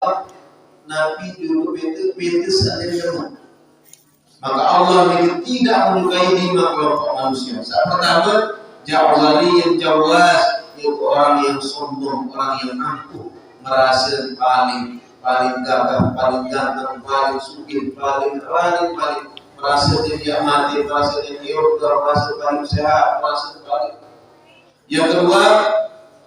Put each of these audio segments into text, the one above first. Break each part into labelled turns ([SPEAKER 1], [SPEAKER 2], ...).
[SPEAKER 1] Nabi dulu pintu sendiri demam. Maka Allah tidak menyukai 5 kelompok manusia. Saat pertama, jawzari yang jawaz, yaitu orang yang sombong, orang yang angkuh, merasa paling gagah, paling ganteng, paling sugih, paling merasa dia mati, merasa dia yoga, merasa paling sehat, merasa paling. Yang kedua,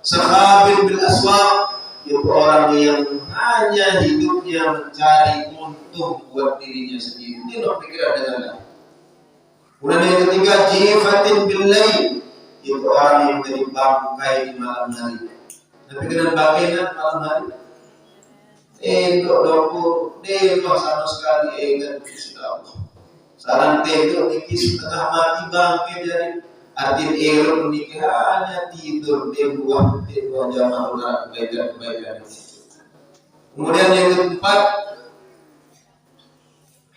[SPEAKER 1] sahabin bil aswaq, yaitu orang yang hanya hidupnya mencari untung buat dirinya sendiri. Ini loh pikiran dengan. Kemudian yang ketiga, jifatin bil lail, yaitu orang yang menjadi bangkai di malam hari. Dan pikiran bangkai malam hari. Doku, sama sekali kan sudah Allah. Saran tendo nikis setengah mati bangkai dari arti menikah hanya tidur di buah jamaah ular kebaikan. Kemudian yang keempat,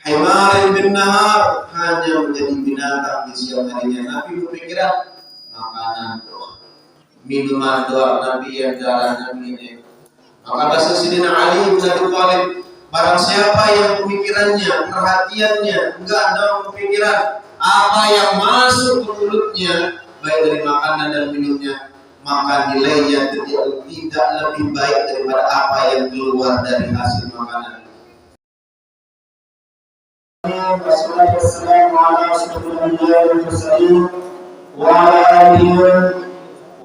[SPEAKER 1] himarin bin nahar, hanya menjadi binatang di siang harinya. Nabi berpikiran makanan doa, minuman doa Nabi yang jalan Nabi ini. Maka bahasa Sidina Ali bin Abi Thalib, barang siapa yang pemikirannya, perhatiannya enggak ada pemikiran apa yang masuk ke mulutnya, baik dari makanan dan minumnya, maka nilainya tidak lebih baik daripada apa yang keluar dari hasil makanan. Wassalamualaikum warahmatullahi wabarakatuh. Wa ala alihi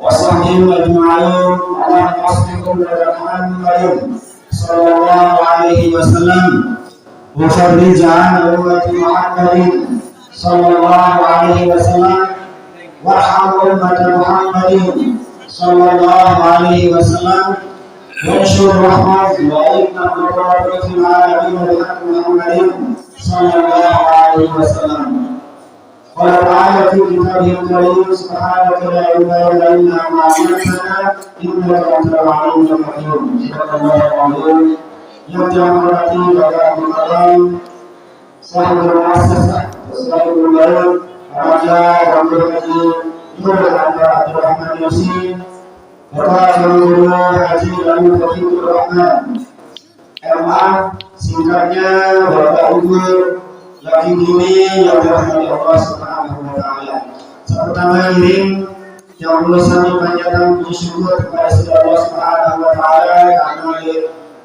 [SPEAKER 1] wa sahbihi ajma'in. Allahumma salli ala Muhammad sallallahu alaihi wasallam wa farrij an ummati Muhammadin sallallahu alaihi wasallam warham ummata Muhammadin sallallahu alaihi wasallam wanshur rahmat wa inna qurrata fil alamin wa Muhammadin sallallahu alaihi wasallam. Qala ta'ala fi kitabihil karim, subhanaka la ilaha illa anta innaka antal alimul hakim. Subhanallahu alaihi yang dirahmati Bapak Muhammad sahibul muassasah sahibul bayan Raja Abdul Haji Nur Abdurrahman Yasin, Bapak Guru Haji Lalu Fathur Rahman MA, singkatnya Bapak Ibu lagi ini yang dirahmati Allah Subhanahu wa taala. Pertama ini yang perlu kami panjatkan puji syukur kepada Allah Subhanahu wa taala karena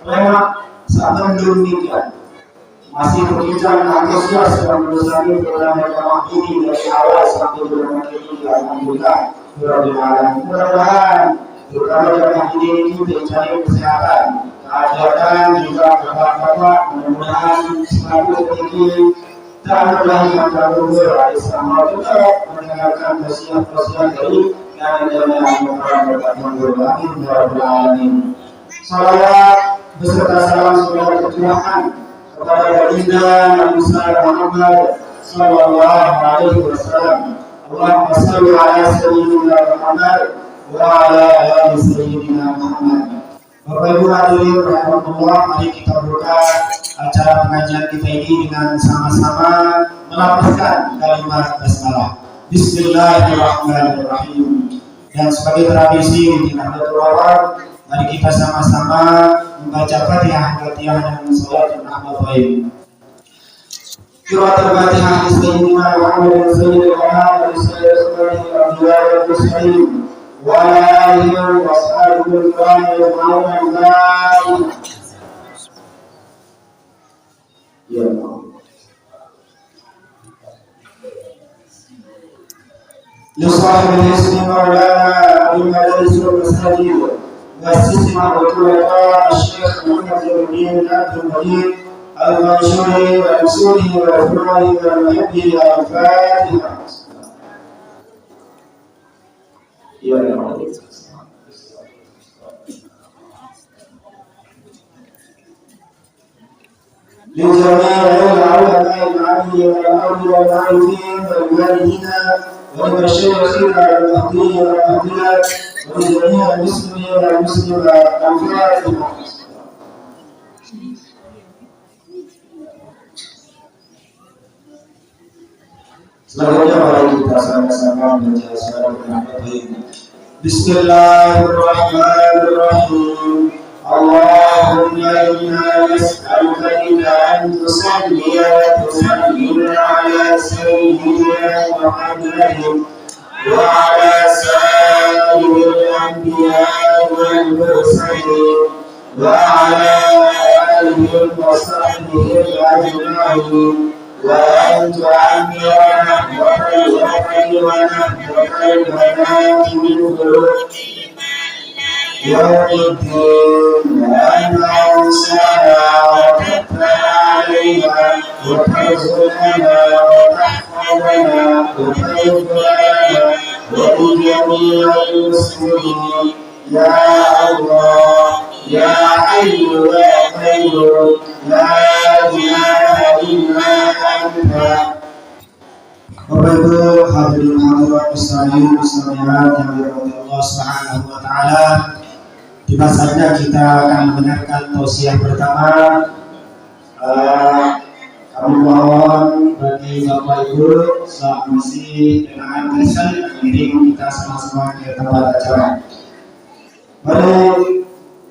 [SPEAKER 1] lewat saat mendunia masih berbincang antusias dalam bersama program dakwah ini dari awal sampai bulan ini. Alhamdulillah, mudah-mudahan program dakwah ini mencari kesehatan, keajaiban juga bapak-bapak, mudah-mudahan selalu tinggi dan melahirkan terlebih dari sama juga mendengarkan wasiat-wasiat dari yang Amin. Salawat beserta salam semoga tercurahkan kepada baginda Nabi Muhammad sallallahu alaihi wasallam. Allahumma shalli ala sayyidina Muhammad wa ala ali sayyidina Muhammad. Bapak Ibu hadirin rahmatullah, mari kita buka acara pengajian kita ini dengan sama-sama melafazkan kalimat basmalah. Bismillahirrahmanirrahim. Dan sebagai tradisi di Nahdlatul Ulama, mari kita sama-sama membaca Fatihah dan salat Muhammad. Qiraatul Fatihah Sayyidina Muhammad Sayyidil Anam Sayyidil Abdullah Muslim wa alihi wa ashabihi al-kiram ya Allah. لصاحب الاسم مولانا أبي المدارس والمساجد مؤسس معبد الشيخ محمد الدين عبد المجيد المنشوري والأصولي والفروعي والمحبي الفاتحة. يا رب. لجميع العلماء العاملين والأولياء والعارفين والوالدين والمشايخنا المهديين والمهديات ولجميع المسلمين والمسلمات الفاتحة. Selanjutnya mari kita sama-sama membaca surat Al-Fatihah. Bismillahirrahmanirrahim. Allahumma إنا نسألك إلا أن تصلي وتسلم على سيدنا محمد وعلى سائر الأنبياء والمرسلين وعلى آله وصحبه أجمعين، وأن تعمرنا وتجعلنا البنات من قلوب يوم الدين، وأن أنسانا وتتبع علينا وترزقنا وتحفظنا وتغفر ولجميع المسلمين يا الله يا حي يا قيوم لا إله إلا أنت. Bapak Ibu hadirin hadirat muslimin muslimat yang dirahmati Allah Subhanahu wa taala, kita saja kita akan mendengarkan tausiah pertama. Kami mohon bagi Bapak Ibu saat masih dengan tulisan mengiring kita sama-sama ke tempat acara. Baru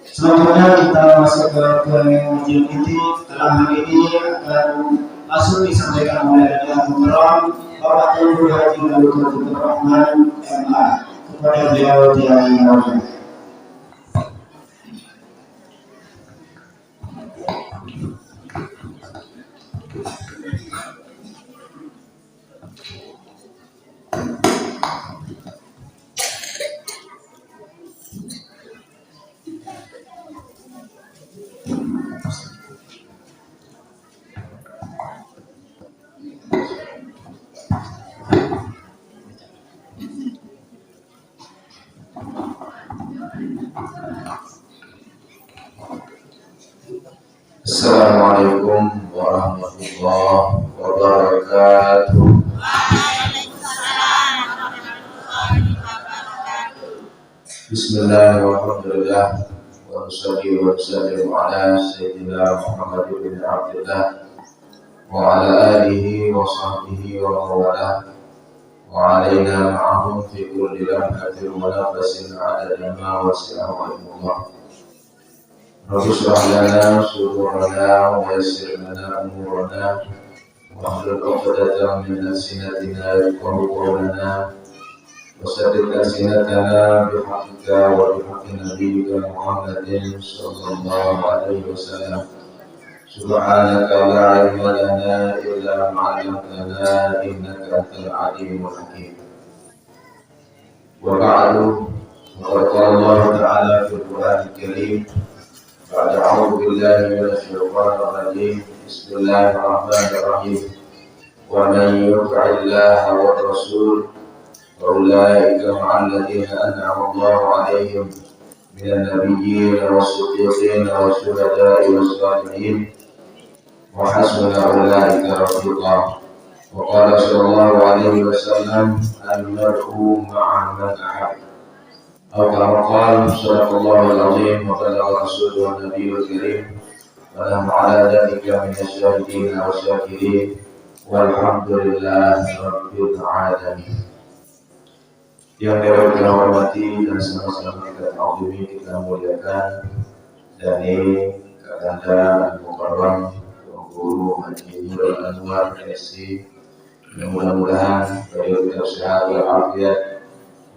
[SPEAKER 1] selanjutnya kita masuk ke pengajian inti. Setelah hari ini akan langsung disampaikan oleh Raja Mukarram Bapak Ibu Haji Abdul Rahman MA. Kepada beliau diambil.
[SPEAKER 2] Assalamualaikum warahmatullahi wabarakatuh. Bismillahirrahmanirrahim. Wa salli wa sallim ala sayyidina Muhammad bin Abdullah wa ala alihi wa sahbihi wa mawalah wa alaina ma'ahum fi kulli lamhatin wa nafasin adada ma wasi'ahu ilmullah. Rabbi shrah lana sudurana wa yassir lana umurana wahlul 'uqdatam min lisanatina yafqahu qawlana wa saddid alsinatana bihaqqika wa bihaqqi nabiyyika Muhammadin sallallahu alaihi wasallam. Subhanaka la ilma lana illa ma 'allamtana innaka antal alimul hakim. Wa ba'du, qala Allah ta'ala fil Qur'anil Karim أعوذ بالله من الشيطان الرجيم بسم الله الرحمن الرحيم ومن يطع الله والرسول فأولئك مع الذين أنعم الله عليهم من النبيين والصديقين والشهداء والصالحين وحسن أولئك رفيقا. وقال صلى الله عليه وسلم المرء مع من أحب أو كما قال صدق الله العظيم وبلغ رسوله النبي الكريم ونحن على ذلك من الشاهدين والشاكرين والحمد لله رب العالمين. Yang dapat kita hormati dan sama-sama kita ta'zimi, kita muliakan dari Kakanda Al-Mukarram Guru Haji Nurul Anwar MSc. Mudah-mudahan beliau tetap sehat walafiat,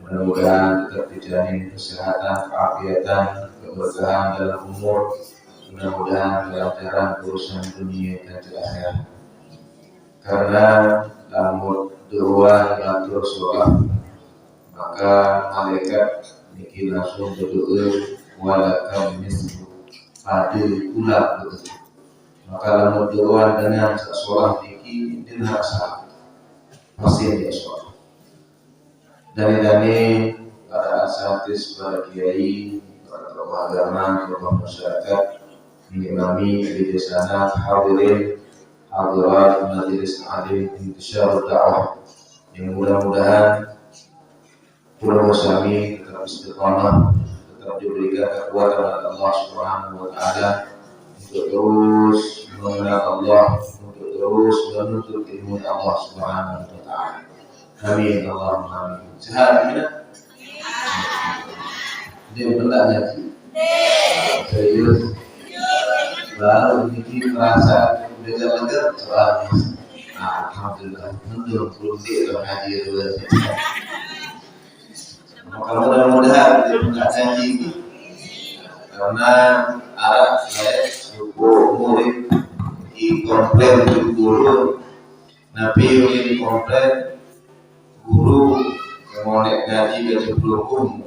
[SPEAKER 2] mudah-mudahan tetap dijamin kesehatan, keafiatan, keberkahan dalam umur, mudah-mudahan kelancaran urusan dunia dan di akhirat. Karena lamun doa batur sholat, maka malaikat niki langsung berdoa walakan mislu pada pula betul. Maka lamun doa dengan sholat niki tidak salah, pasti dia sholat. Dani para asatidz, para kiai, para tokoh agama, tokoh masyarakat, mengimami di sana, hadirin, hadirat majelis alim intisyar dakwah, yang mudah-mudahan pulau kami tetap istiqamah, tetap diberikan kekuatan oleh Allah Subhanahu wa taala untuk terus mengenal Allah, untuk terus menuntut ilmu Allah Subhanahu wa taala. Amin Allahumma amin. Sehat tidak? Dia bertanya serius. baru ini merasa lega-lega soalnya. Alhamdulillah, belum itu ngaji dulu. Maka mudah-mudahan tidak janji karena arah saya suku murid di komplain guru, nabi di komplain guru mau ngaji gaji belum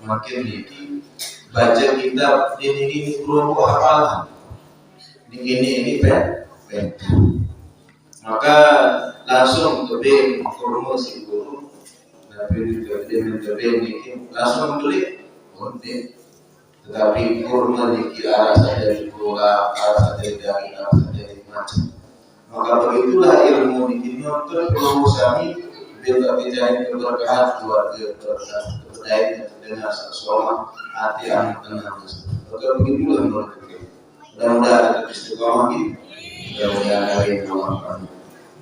[SPEAKER 2] makin ini baca kitab ini belum hafalan ini pen. Maka langsung ke promosi guru, nabi ini langsung beli konten. Tetapi kurma dikir arah saja di bola, arah saja di daging, arah saja di macam. Maka begitulah ilmu ini untuk promosi bila bicara keberkahan keluarga terkait dengan sekolah hati anak tenang. Maka begitulah menurut kita. Mudah-mudahan ada istiqomah ini. Mudah-mudahan hari ini bermanfaat.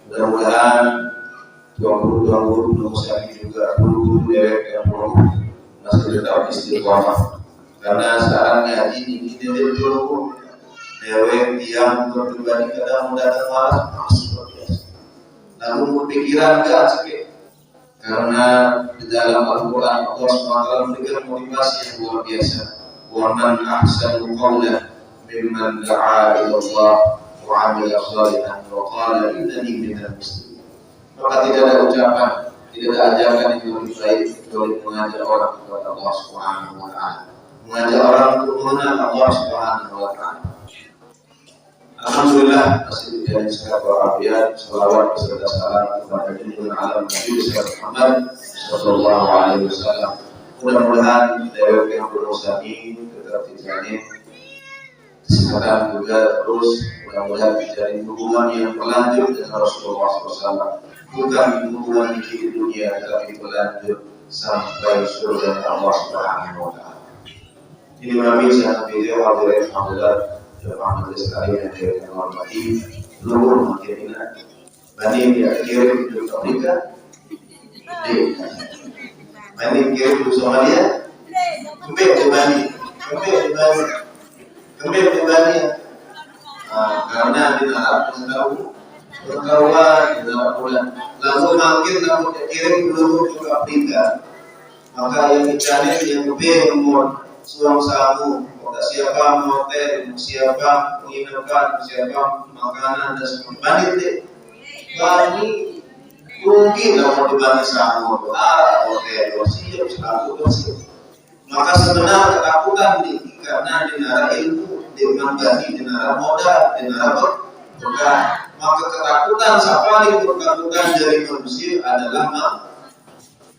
[SPEAKER 2] Mudah-mudahan tuan guru promosi juga guru dewek yang belum masih tetap istiqomah. Karena sekarang ngaji ini dia dulu dewek diam berbalik kadang datang malas luar biasa. Lalu berpikiran enggak sakit. Karena di dalam Al-Quran Allah SWT memberikan motivasi yang luar biasa. Wa man ahsanu qawlan mimman da'a ila Allah wa 'amila shalihan wa qala innani minal muslimin. Maka tidak ada ucapan, tidak ada ajakan yang lebih baik kecuali mengajak orang kepada Allah Subhanahu wa taala. Mengajak orang untuk mengenal Allah Subhanahu wa taala. Alhamdulillah masih dijadikan segala warafiat, salawat beserta salam kepada junjungan alam Nabi Muhammad sallallahu alaihi wasallam. Mudah-mudahan dewek yang berusaha ini tetap dijalin kesehatan juga terus, mudah-mudahan dijalin hubungan yang berlanjut dengan Rasulullah SAW. Bukan hubungan di dunia, tetapi berlanjut sampai surga Allah Subhanahu wa taala. Ini kami sangat beliau hadirin hadirat jemaah majelis sekalian yang saya hormati, seluruh masyarakat Bani dia kirim ke Amerika, Bani kirim ke Somalia, kembali ke Bani, karena di dalam pengetahuan di dalam bulan, lalu makin kamu kirim dulu ke Afrika, maka yang dicari yang lebih umur suang samu, siapa hotel, siapa penginapan, siapa makanan dan sebagainya. Bani mungkin kalau di Bani samu, hotel, siap, selalu siap. Maka sebenarnya ketakutan karena di negara ilmu, di Bani, di negara modal, di negara berkah. Maka ketakutan paling ketakutan dari manusia adalah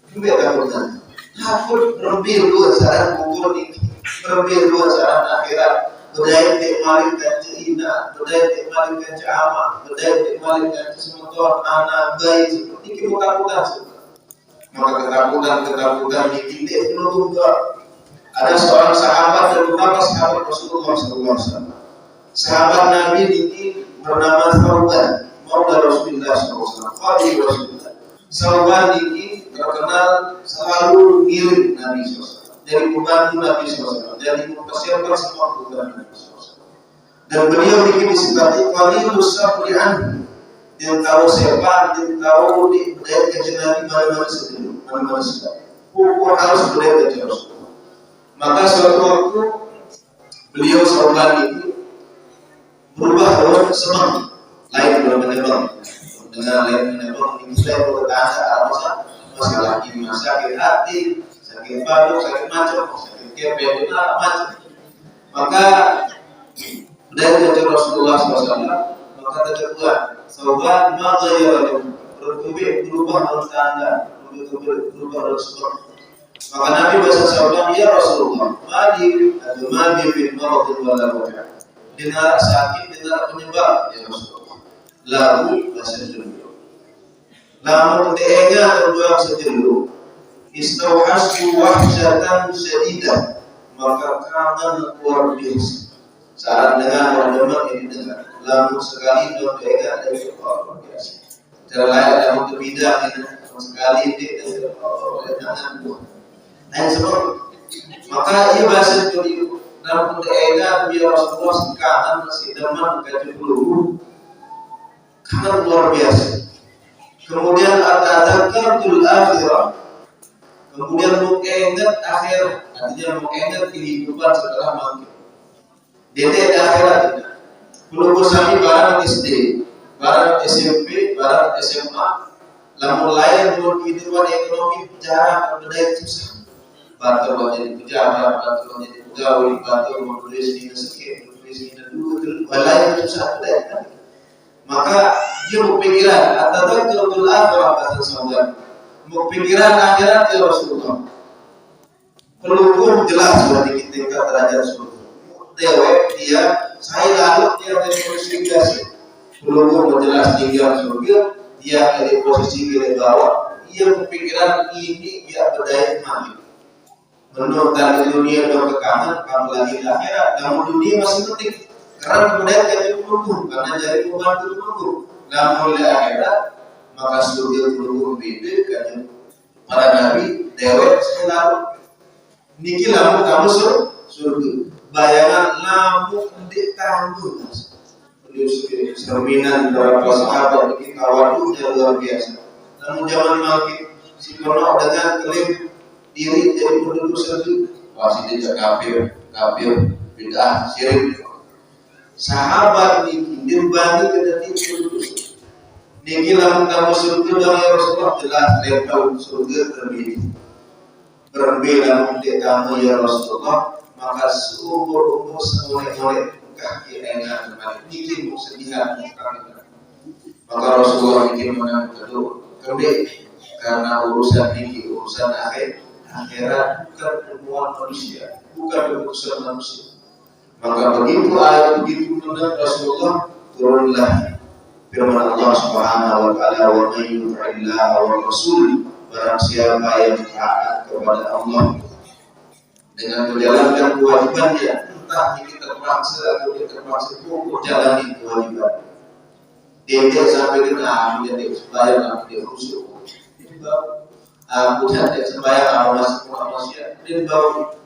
[SPEAKER 2] ketakutan. Takut lebih luas saran kubur ini, lebih luas saran akhirat. Budaya tekmalik dan cina, budaya tekmalik dan cama, budaya tekmalik dan semotor anak bayi seperti ketakutan. Maka ketakutan ini belum ada seorang sahabat dan beberapa sahabat Rasulullah SAW. Sahabat Nabi ini bernama Thawban, Maula Rasulullah SAW. Fadil Rasulullah. Thawban ini terkenal selalu mirip Nabi SAW, dari pembantu Nabi SAW, dari mempersiapkan semua kebutuhan Nabi SAW. Dan beliau disebati qalilus sabri anhu, dia tahu siapa, dia tahu di budaya kajian Nabi mana-mana sebelum, mana-mana sudah. Hukum harus budaya kajian Rasulullah. Maka suatu waktu beliau Thawban itu berubah dalam semang, lain belum menebang, dengan lain menebang ini saya bertanya masalah ini, sakit hati, sakit batuk, sakit macam, sakit kepala, macam. Maka dari kajian Rasulullah SAW, maka terbuat Thawban maka ya berubah dalam tanda, berubah dalam sebab. Maka Nabi bahasa Thawban, ya Rasulullah, madi atau madi bin maradun wala wajah. Dengar sakit, dengar penyebab, ya Rasulullah. Lalu bahasa dulu. Namun teega terbuang sejenuh, istauhasbu wahsyatan syadidah, maka kangen luar biasa. Saat dengar orang ini dengar, lalu sekali dua teega dari luar biasa. Cara lain ada untuk bidang ini, sekali dia dengan jangan buat. Dan sebab maka ia bahasa dulu namun ega biar Rasulullah sekarang masih demen kaji peluru karena luar biasa. Kemudian atadzakaratul akhirah, kemudian mengingat akhirat, artinya mengingat kehidupan setelah mati. Dede ada akhirat tidak. Peluru sami barang SD, barang SMP, barang SMA, lamun lain menurut kehidupan ekonomi jarang berbeda susah. Batur menjadi pejabat, batur menjadi pegawai, batur menulis minus sekian, menulis minus dua, balai susah berbeda. Maka dia berpikiran, atadzakaratul akhirah kata sahabat, berpikiran akhirat ya Rasulullah. Peluru jelas sudah di tingkat derajat surga. Dewek dia, saya lalu dia dari posisi kasih. Peluru menjelas tinggal surga, dia dari posisi di bawah. Ia berpikiran ini dia berdaya mati. Menurut dari dunia dan kekangan, apalagi akhirat, namun dunia masih penting. Karena kemudian jadi peluru, karena jadi pembantu peluru. Namun oleh akhirat, maka surga peluru beda kan para nabi dewek selalu niki lamun kamu surga. Bayangan lamun di tangguh. Cerminan beberapa sahabat bikin kawadunya luar biasa. Namun zaman makin si kono dengan klaim diri jadi penduduk surga, pasti dia kafir, bid'ah, syirik. Sahabat niki dirbani ke penduduk surga. Niki lamun kamu surga dari Rasulullah jelas level surga berbeda mungkin kamu ya Rasulullah, maka seumur umur semulai kaki enggak kembali niki sedihan maka Rasulullah niki menang kedua karena urusan niki urusan akhirat bukan pertemuan manusia, bukan urusan manusia. Maka begitu ayat begitu menang Rasulullah turunlah firman Allah Subhanahu wa taala, wa may yuti'illaha wa rasul, barang siapa yang taat kepada Allah dengan menjalankan kewajibannya, entah ini terpaksa atau tidak terpaksa, pokok jalani kewajiban. Dia sampai kena menjadi sembahyang dia khusyuk. Aku jadi sembahyang apa masuk manusia, dan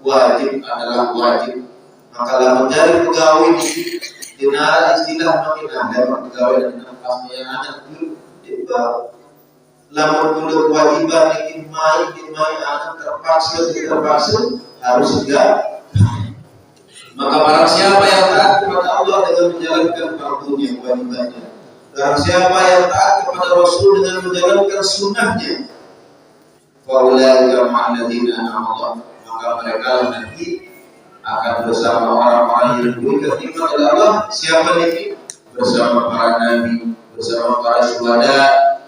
[SPEAKER 2] wajib adalah wajib. Maka lah mencari pegawai di nara istilah makin ada pegawai dengan pasnya yang ada dulu di bawah. Lamun untuk kewajiban dimai akan terpaksa harus segera. Maka barang siapa yang taat kepada Allah dengan menjalankan fardunya kewajibannya, barang siapa yang taat kepada Rasul dengan menjalankan sunnahnya, faulaika ma'alladzina an'ama Allah, maka mereka nanti akan bersama orang-orang yang diberikan nikmat oleh Allah. Siapa ini? Bersama para nabi, bersama para syuhada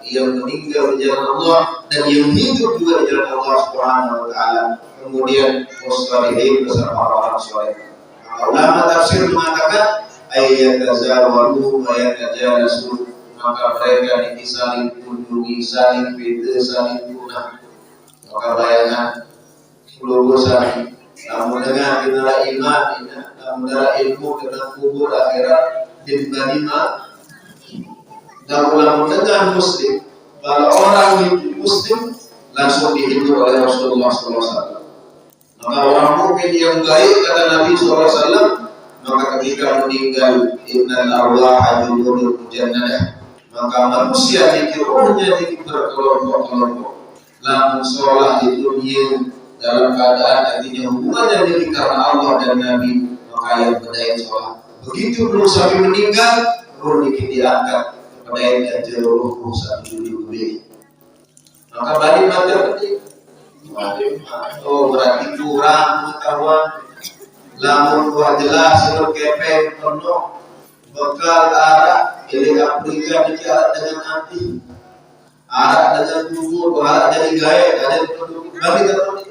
[SPEAKER 2] yang meninggal di jalan Allah dan yang hidup juga di jalan Allah Subhanahu wa taala. Kemudian musholihin bersama orang-orang saleh. Ulama tafsir mengatakan ayat tazawaru wa yatajalasu, maka mereka ini saling kunjungi, saling fitnah, saling punah. Maka bayangan seluruh saling namun dengan kenara iman, kenara ilmu, dengan kubur akhirat, dibanding dan ulama dengan muslim, kalau orang itu muslim langsung dihidup oleh Rasulullah SAW. Maka orang mukmin yang baik kata Nabi SAW, maka ketika meninggal innal arwaha junudul mujannadah, maka manusia di ruhnya berkelompok-kelompok. Lamun sholat di dunia dalam keadaan artinya hubungannya diri karena Allah dan Nabi, maka yang berdaya sholat. Begitu belum sampai meninggal, ruh dikit diangkat kepada yang jauh ruh sampai dulu. Maka balik mata penting. Oh berarti kurang pengetahuan. Lamun buat jelas itu kepeng penuh bekal arah ini Afrika bicara dengan hati, arah dengan tubuh, arah dari gaya, ada balik ke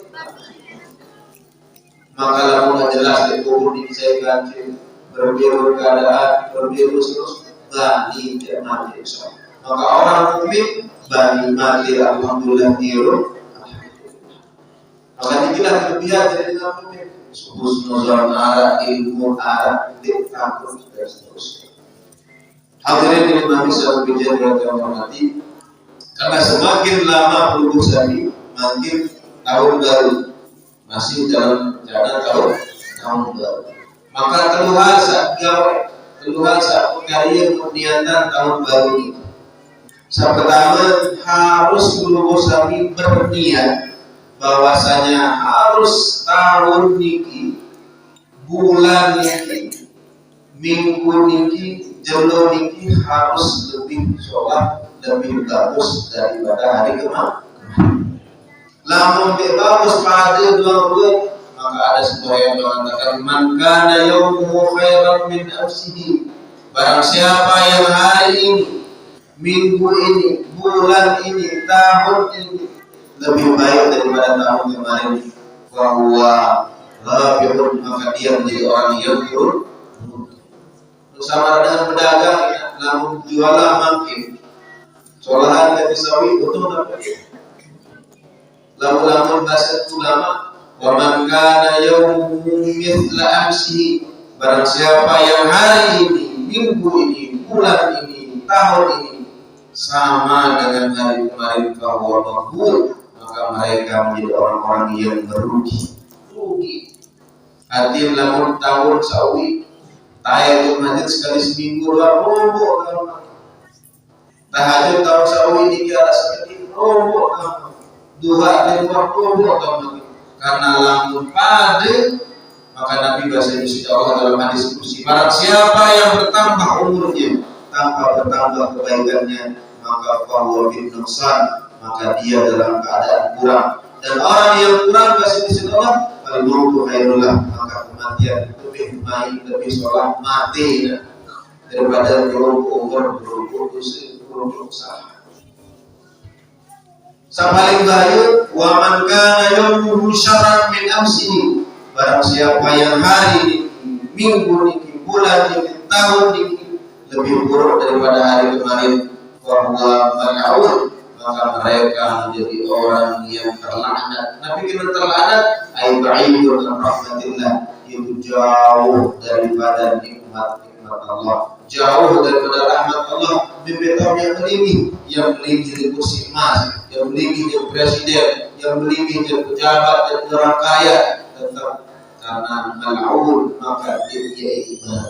[SPEAKER 2] maka lamun jelas dikubur di saya ganti berbiru keadaan berbiru terus bani tidak mati insyaallah. Maka orang mukmin bani mati alhamdulillah diru. Maka dikilah kelebihan dari dengan mukmin husnuzon arah ilmu arah takut dan seterusnya. Hadirin yang bisa berbicara dan menghormati, karena semakin lama berurusan makin tahun baru masih dalam tahun baru. Maka keluhan saat karya niatan tahun baru ini. Pertama harus dulu sami berniat bahwasanya harus tahun niki, bulan niki, minggu niki, jelo niki harus lebih sholat, lebih bagus daripada hari kemarin. Lamun bagus pada dua maka ada sebuah yang mengatakan man kana yawmuhu khairan min nafsihi, barang siapa yang hari ini, minggu ini, bulan ini, tahun ini lebih baik daripada tahun kemarin, bahwa rabiun, maka dia menjadi orang yang turun. Sama dengan pedagang, namun jualan makin solahan dari sawi untung dapat. Lamun bahasa ulama, wa man kana yawmuhu mithla amsihi, barang siapa yang hari ini, minggu ini, bulan ini, tahun ini sama dengan hari kemarin, bahwa mahmud, maka mereka menjadi orang-orang yang merugi. Hati lamun tahun sawi tahajud masjid sekali seminggu rombok kan. Tahajud tahun sawi ini kira seperti rombok kan. Duha dan rombok kan. Karena lamun pada, maka Nabi bahasa Indonesia Allah dalam hadis kursi, barang siapa yang bertambah umurnya tanpa bertambah kebaikannya, maka fahuwa bin nuqsan, maka dia dalam keadaan kurang. Dan orang yang kurang bahasa Indonesia Allah, kalau mautu khairullah, maka kematian lebih baik, lebih sholat mati daripada umur dosa. Sapaling bayu wa man kana yawmuhu syarran min amsihi, barang siapa yang hari ini, minggu ini, bulan ini, tahun ini lebih buruk daripada hari kemarin, wa huwa mal'un, maka mereka menjadi orang yang terlaknat. Nabi kita terlaknat ay ba'idun an rahmatillah, itu jauh daripada nikmat Allah, jauh daripada rahmat Allah. Bibitau yang melinggi di kursi emas, yang melinggi di presiden, yang melinggi di pejabat dan orang kaya, tetap karena mal'un, maka dia iman.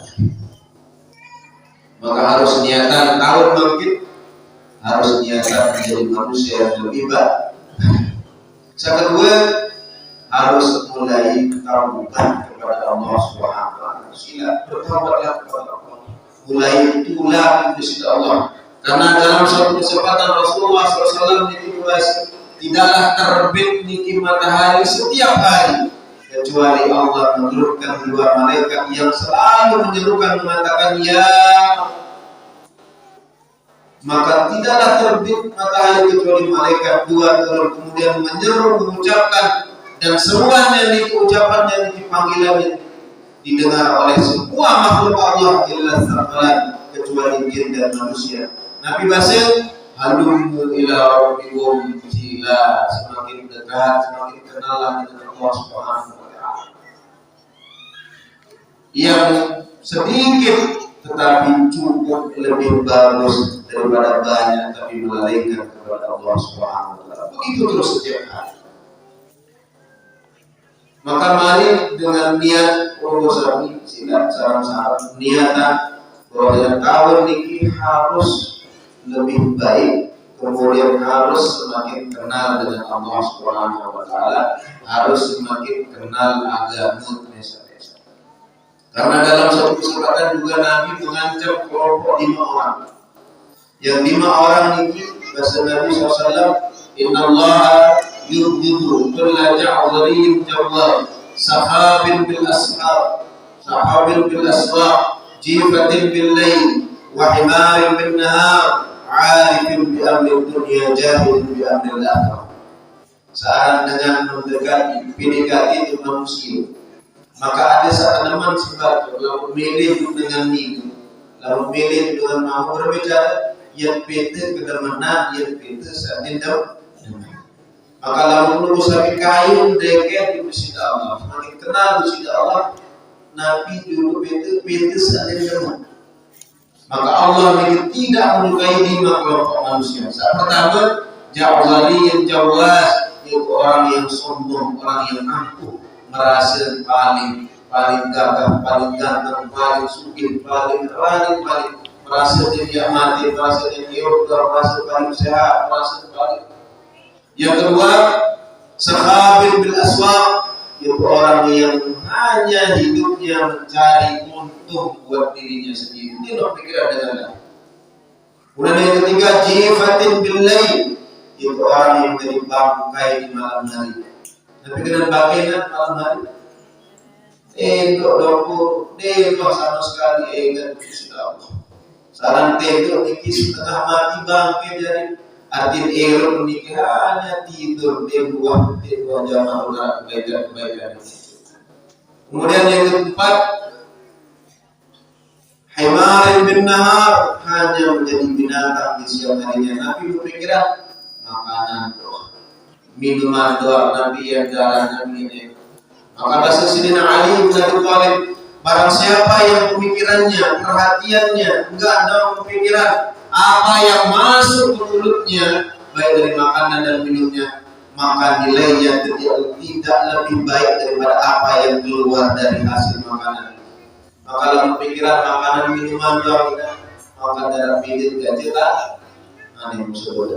[SPEAKER 2] Maka harus niatan tahun bangkit, harus niatan menjadi manusia yang lebih baik. Yang kedua, harus mulai taubat kepada Allah Subhanahu wa taala. Sila bertaubatlah kepada Allah. Mulai tulah kepada Allah. Karena dalam suatu kesempatan Rasulullah SAW dikatakan, tidaklah terbit niki matahari setiap hari kecuali Allah menurunkan dua malaikat yang selalu menyerukan mengatakan ya. Maka tidaklah terbit matahari kecuali malaikat dua turun kemudian menyeru mengucapkan, dan semuanya itu ucapannya itu panggilannya didengar oleh semua makhluk Allah illa tsaqalan, kecuali jin dan manusia. Nabi Basir halumu ila rabbikum, sila semakin dekat, semakin kenal dengan Allah Subhanahu wa taala. Yang sedikit tetapi cukup lebih bagus daripada banyak tapi melalaikan kepada Allah Subhanahu wa taala. Begitu terus setiap hari. Maka mari dengan niat proposal sila sarang-sarang niatan bahwa tahun ini harus lebih baik, kemudian harus semakin kenal dengan Allah Subhanahu wa taala, harus semakin kenal agama desa-desa. Karena dalam suatu kesempatan juga Nabi mengancam kelompok 5 orang. Yang 5 orang ini bahasa Nabi SAW, innallaha yubghidu kulla ja'dharin jawwab, sahabin bil ashab, sahabin bil aswaq, jifatin bil lail, wa himarin bin nahar, arifin bi amri dunia, jahil bi amri akhirah. Saat dengan mendekati PDKT itu manusia, maka ada saat teman sebab lalu milih dengan ini, lalu milih dengan mau berbicara, yang PT kedamana, yang PT saat tidak. Maka lalu menurut sapi kayu deket di masjid Allah, semakin kenal masjid Allah, Nabi dulu PT saat tidak. Maka Allah tidak menyukai 5 kelompok manusia. Saat pertama, ja'zali yang jawas, yaitu orang yang sombong, orang yang angkuh, merasa paling paling gagah, paling ganteng, paling sugih, paling merasa dia mati, merasa dia yoga, merasa paling sehat, merasa paling. Yang kedua, sahabil bil aswaq, itu orang yang hanya hidupnya mencari untung buat dirinya sendiri. Ini loh pikiran dengan. Kemudian yang ketiga, jifatin bil lail, itu orang yang menjadi bangkai di malam hari. Tapi dengan bangkai malam hari, doku, sama sekali kan sudah Allah. Saran tendo dikis setengah mati bangkai dari arti pernikahannya tidur di buah jamaah ular kebaikan. Kemudian yang keempat, himarin bin nahar, hanya menjadi binatang di siang harinya. Nabi berpikiran makanan doa, minuman doa, Nabi yang jalan Nabi ini. Maka bahasa Sayyidina Ali bin Abi Thalib, barang siapa yang pemikirannya, perhatiannya enggak ada pemikiran apa yang masuk ke mulutnya, baik dari makanan dan minumnya, maka nilainya tidak lebih baik daripada apa yang keluar dari hasil makanan. Maka dalam pikiran makanan minuman doang kita, maka darah bidit gak jelas, aneh musuh.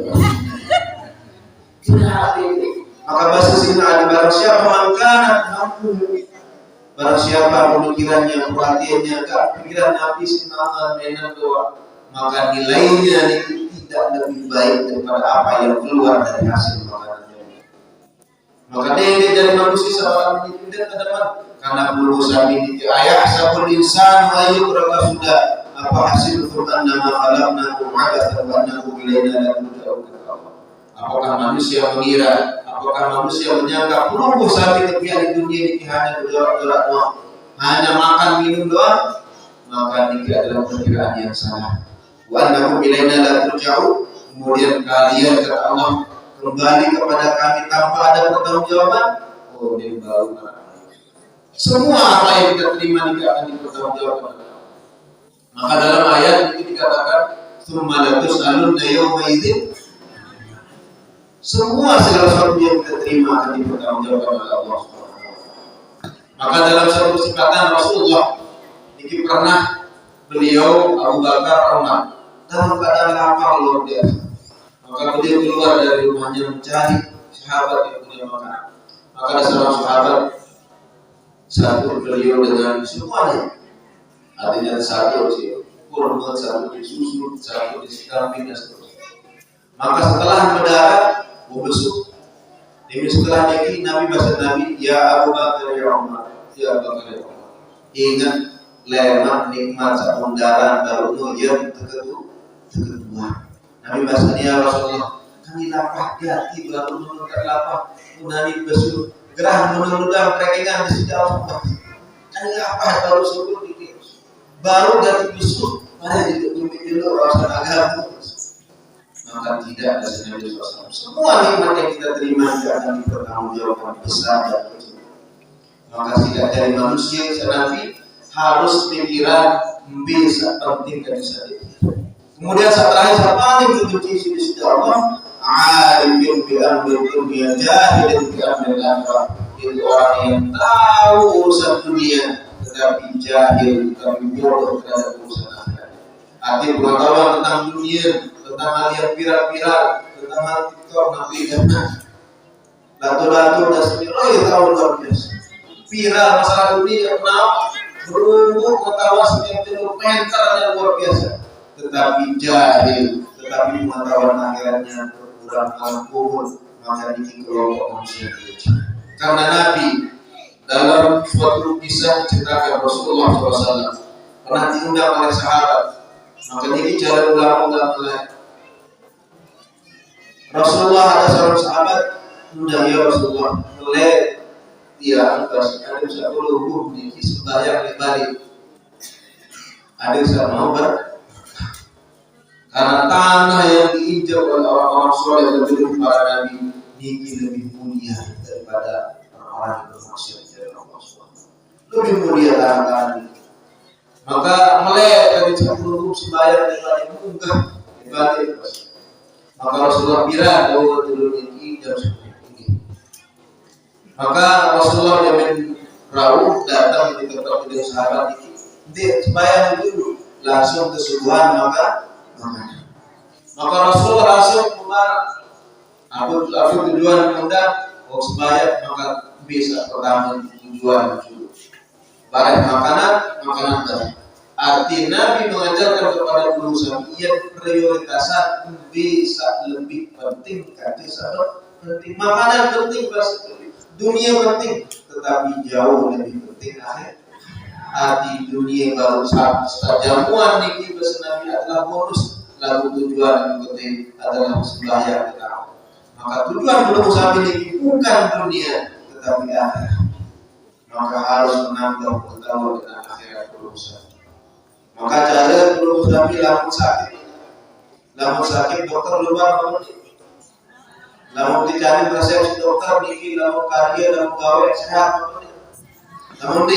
[SPEAKER 2] Maka bahasa Sayyidina Ali, barang siapa makanan mampu, barang siapa pemikirannya, perhatiannya enggak pikiran Nabi sinangan menan doa, maka nilainya itu tidak lebih baik daripada apa yang keluar dari hasil makanannya. Maka dia dari manusia seorang ini tidak terdapat karena berusaha ini ayat sabul insan wa yukraka sudah apa hasil Quran nama alamna mu'abbatan wa annahu ilaina la turja'un. Apakah manusia mengira, apakah manusia menyangka perlu sampai kepian di dunia ini hanya berdoa doang, hanya makan minum doang, maka ini adalah perkiraan yang salah. Wa annahu ilaina la turja'un, kemudian kalian kata Allah kembali kepada kami tanpa ada pertanggungjawaban. Oh, dia baru semua apa yang kita terima tidak akan dipertanggungjawabkan. Maka dalam ayat ini dikatakan tsumma la tus'alunna yawma idzin, semua segala sesuatu yang kita terima akan dipertanggungjawabkan oleh Allah Subhanahu wa taala. Maka dalam satu kesempatan Rasulullah ini pernah beliau Abu Bakar Umar dalam keadaan lapar luar biasa. Maka beliau keluar dari rumahnya mencari sahabat yang punya makanan. Maka ada seorang sahabat, satu beliau dengan semuanya, artinya satu kurma, satu susu, satu kambing dan seterusnya. Maka setelah mendarat besuk, demi setelah ini Nabi bahasa Nabi, ya Abu Bakar ya Umar, ya Abu Bakar ya Umar, ingat lemak nikmat samundaran baru yang kedua. Nabi bahasa ya Rasulullah, kami lapar hati baru menurut lapar, menani besuk, gerah menurut perekengan di sejauh kami lapar baru syukur dikit, baru dari besuk, mana dulu rasa agama. Maka tidak ada Nabi SAW. Semua nikmat yang kita terima tidak akan dipertanggungjawabkan besar dan kecil. Maka tidak dari manusia Nabi harus pikiran bisa penting dan bisa dipikir. Kemudian saat terakhir saat paling terbenci di sisi Allah, alim bi amri dunia, jahil bi amri akhirah. Itu orang yang tahu urusan dunia tetapi jahil, tetapi bodoh terhadap urusan akhirat. Arti pengetahuan tentang dunia, tentang hal yang viral, tentang hal TikTok, nabi dan lato-lato dan sebagainya, tahu luar biasa. Viral masalah dunia, kenapa? Berumur pengetahuan setiap kilometer yang luar biasa. Tetapi jahil, tetapi pengetahuan akhiratnya berkurang kubur, maka ini kelompok manusia kecil. Karena Nabi dalam suatu kisah ceritakan Rasulullah SAW pernah diundang oleh sahabat. Maka ini cara ulang-ulang lain. Rasulullah ada seorang sahabat undang ya Rasulullah oleh dia atas ada satu lubuh di sembahyang di Bali. Ada yang mau karena tanah yang diinjak oleh orang-orang soleh lebih para nabi ini lebih mulia daripada orang-orang yang bermaksiat dari Allah SWT. Lebih mulia tanah ini. Maka melek dari campur sembahyang di Bali munggah di Bali. Maka Rasulullah bilang bahwa dulu ini jam 10 ini. Maka Rasulullah jamin perahu datang di tempat kedua sahabat ini, dia sembahyang dulu langsung kesubuhan maka Rasul langsung melarang. Aku tujuan mengundang sembahyang maka bisa pertama tujuan dulu. Barang makanan baik. Arti Nabi mengajarkan kepada pengusaha prioritasan bisa lebih penting kata sahabat penting. Makanan penting, dunia penting, tetapi jauh lebih penting akhir. Hati dunia baru jamuan niki bahasa Nabi adalah bonus, lalu tujuan yang penting adalah sembahyang kita. Maka tujuan belum sampai niki bukan dunia tetapi akhirat. Maka harus menambah pengetahuan dengan akhirat belum sampai. Maka cara belum sampai lamun sakit dokter lupa namun dicari resep dokter niki lamun karya lamun gawe sehat namun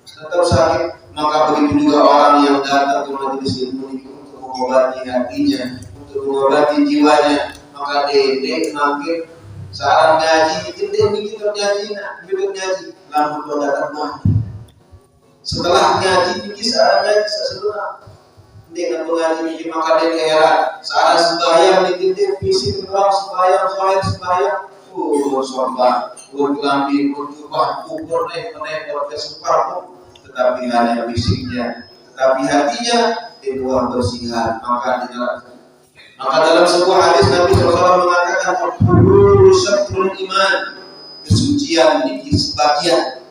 [SPEAKER 2] tetap sakit. Maka begitu juga orang yang datang ke majelis ilmu itu untuk mengobati hatinya, untuk mengobati jiwanya. Maka dia makin saran ngaji, dia ngaji, lalu dia datang ngaji. Setelah ngaji, saran ngaji sesudah dia ngaji, maka dia heran. Saran sembahyang, dia fisik terang sembahyang. Sobat, lambi, jubah, kubur, tetapi hanya fisiknya, tetapi hatinya di luar bersihan. Maka dalam sebuah hadis Nabi SAW mengatakan, "Syatrul iman," kesucian ini sebagian,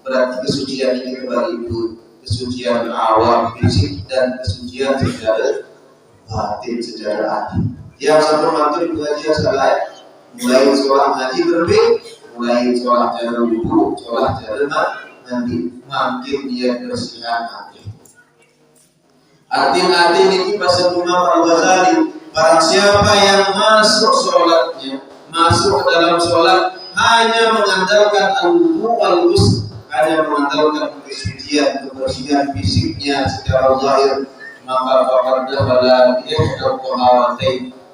[SPEAKER 2] berarti kesucian ini kembali itu kesucian awam fisik dan kesucian secara batin, secara hati. Yang satu mantu di pengajian salah. Mulai sholat ngaji berbeda, mulai sholat cara wudhu, sholat cara mandi, makin dia bersihan hati. Arti ini bahasa Imam Al-Ghazali, barang siapa yang masuk sholatnya, masuk ke dalam sholat hanya mengandalkan al-wudu, hanya mengandalkan kesucian, kebersihan fisiknya secara zahir, maka faqad dakhala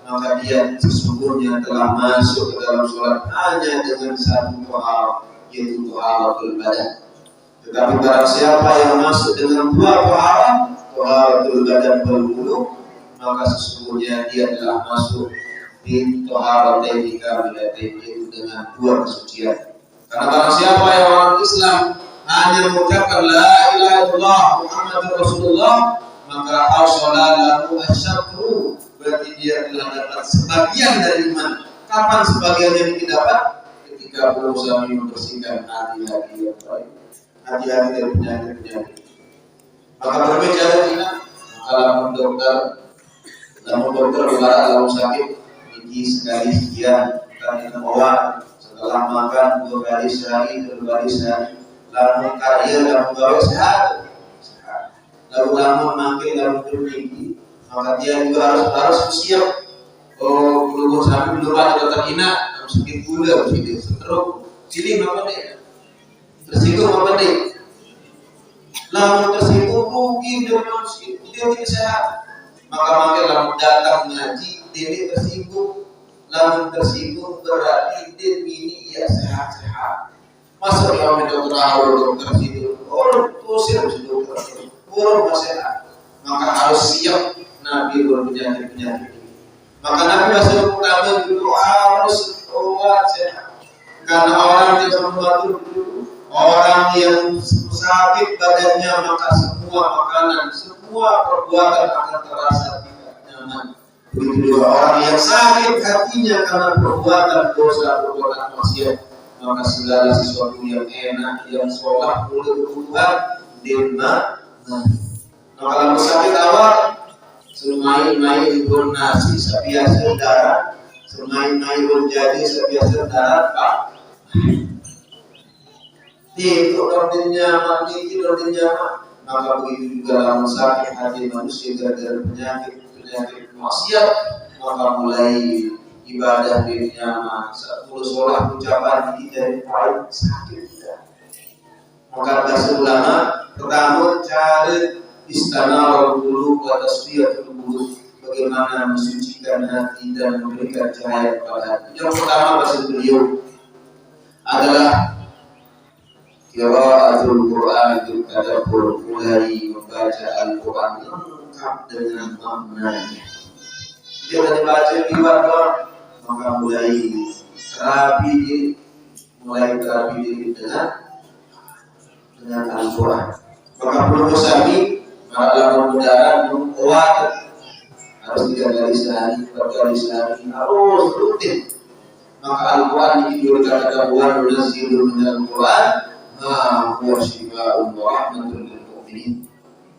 [SPEAKER 2] maka dia sesungguhnya telah masuk ke dalam sholat hanya dengan satu tohara, yaitu toharatul badan. Tetapi barang siapa yang masuk dengan dua tohara, toharatul badan wal wudu, maka sesungguhnya dia telah masuk di toharatain kamilatain, yaitu dengan dua kesucian. Karena barang siapa yang orang Islam hanya mengucapkan la ilaha illallah Muhammadur Rasulullah, maka as-salatu asyatru, berarti dia telah dapat sebagian dari iman. Kapan sebagian yang didapat? Ketika berusaha membersihkan hati-hati yang baik, hati-hati dari penyakit-penyakit. Maka berbicara kita, kalau dokter dalam sakit, gigi sekali sekian, kita minum obat, setelah makan 2 kali sehari, 3 kali sehari, lalu karya, lalu gawe sehat, lalu makin, lalu berminggu. Maka dia juga harus siap. Belum sampai belum ada dokter ina, harus sakit gula, sakit stroke, sini apa nih? Tersinggung apa nih? Lalu tersinggung rugi dengan dia tidak sehat. Maka datang ngaji, dia tersinggung. Lalu tersinggung berarti dia ini ya sehat-sehat. Masa yang dokter awal dokter situ, orang tusir dokter, orang sehat. Maka harus siap. Nabi berpenyakit ini. Maka Nabi masih pertama dulu harus obat sehat. Karena orang yang membantu dulu, orang yang sakit badannya, maka semua makanan, semua perbuatan akan terasa tidak nyaman. Begitu juga orang yang sakit hatinya karena perbuatan dosa, perbuatan maksiat, maka segala sesuatu yang enak, yang sholat, mulut Tuhan, dimana. Maka dalam sakit awal, semai-mai nasi sebiasa darah, semai-mai menjadi sebiasa darah, Pak. Itu orangnya maka begitu juga dalam sakit hati manusia gara-gara penyakit maksiat, maka mulai ibadah nyaman, sholat ucapan kita baik sakit tidak. Maka bahasa ulama pertama cari istana dulu pada tasbihatul qulub, bagaimana mensucikan hati dan memberikan cahaya kepada hati. Yang pertama bahasa beliau adalah Qiraatul Quran itu tadabbur, mulai membaca Al-Quran lengkap dengan maknanya. Jangan dibaca liwat doang, maka mulai terapi diri dengan Al-Quran. Maka perlu kami para mudahan kuat harus 3 kali sehari, 4 kali sehari, harus rutin. Maka Al-Quran ini dikatakan wa nunazzilu minal Quran ma huwa shifaa'un wa rahmatun lil mu'minin.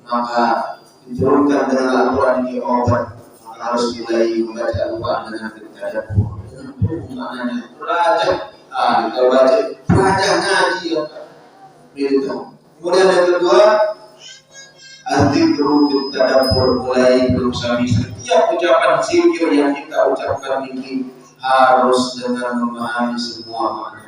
[SPEAKER 2] Maka diturunkan dengan Al-Quran ini obat. Maka harus mulai membaca Al-Quran dengan tadabbur, dengan maknanya. Belajar, kita belajar ngaji ya. Itu. Kemudian yang kedua, az-zikru bil tadabbur, mulai berusaha setiap ucapan zikir yang kita ucapkan ini harus dengan memahami semua makna.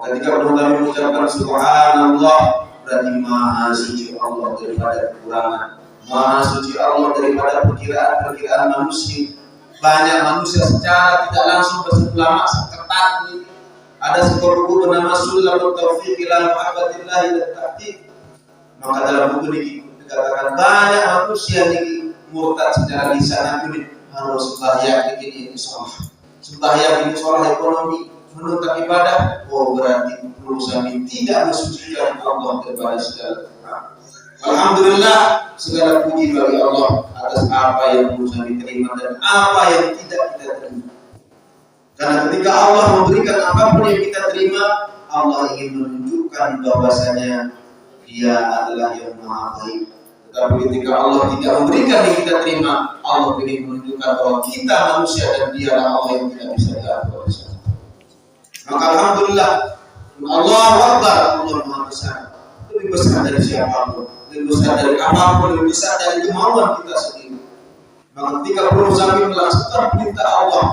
[SPEAKER 2] Ketika kami mengucapkan subhanallah, berarti maha suci Allah daripada kekurangan, maha suci Allah daripada perkiraan manusia. Banyak manusia secara tidak langsung berseulama seketat ini. Ada sebuah buku bernama Sulamut Taufiq ila Mahabbatillah dan Ta'tib. Maka dalam buku ini dikatakan banyak manusia ini murtad secara lisan ini harus sembahyang ini sholat. Sembahyang ini sholat ekonomi, menuntut ibadah, berarti berusaha tidak mensucikan Allah daripada segala kekurangan. Alhamdulillah, segala puji bagi Allah atas apa yang berusaha diterima dan apa yang tidak kita terima. Karena ketika Allah memberikan apapun yang kita terima, Allah ingin menunjukkan bahwasanya Dia adalah yang Maha Baik. Tetapi ketika Allah tidak memberikan yang kita terima, Allah ingin menunjukkan bahwa kita manusia dan Dialah Allah yang tidak bisa diatur oleh siapa. Maka alhamdulillah, Allahu Akbar, Allah Maha Besar. Lebih besar dari siapapun, lebih besar dari apapun, lebih besar dari kemauan kita sendiri. Maka ketika berusaha melaksanakan perintah Allah,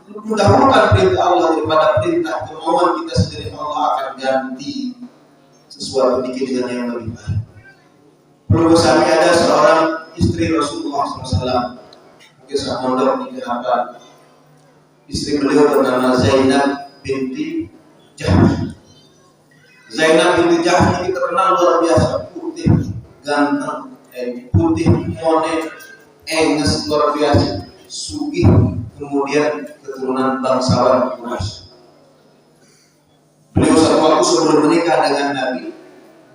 [SPEAKER 2] mendahulukan perintah Allah daripada perintah kemauan kita sendiri, Allah akan ganti sesuatu dengan yang lebih baik. Perlu kami ada seorang istri Rasulullah SAW, kisah mondok di Kenapa. Istri beliau bernama Zainab binti Jahsh. Zainab binti Jahsh ini terkenal luar biasa, putih, ganteng, putih, mone, enges luar biasa, sugih, kemudian keturunan bangsawan Quraisy. Beliau satu waktu sebelum menikah dengan Nabi,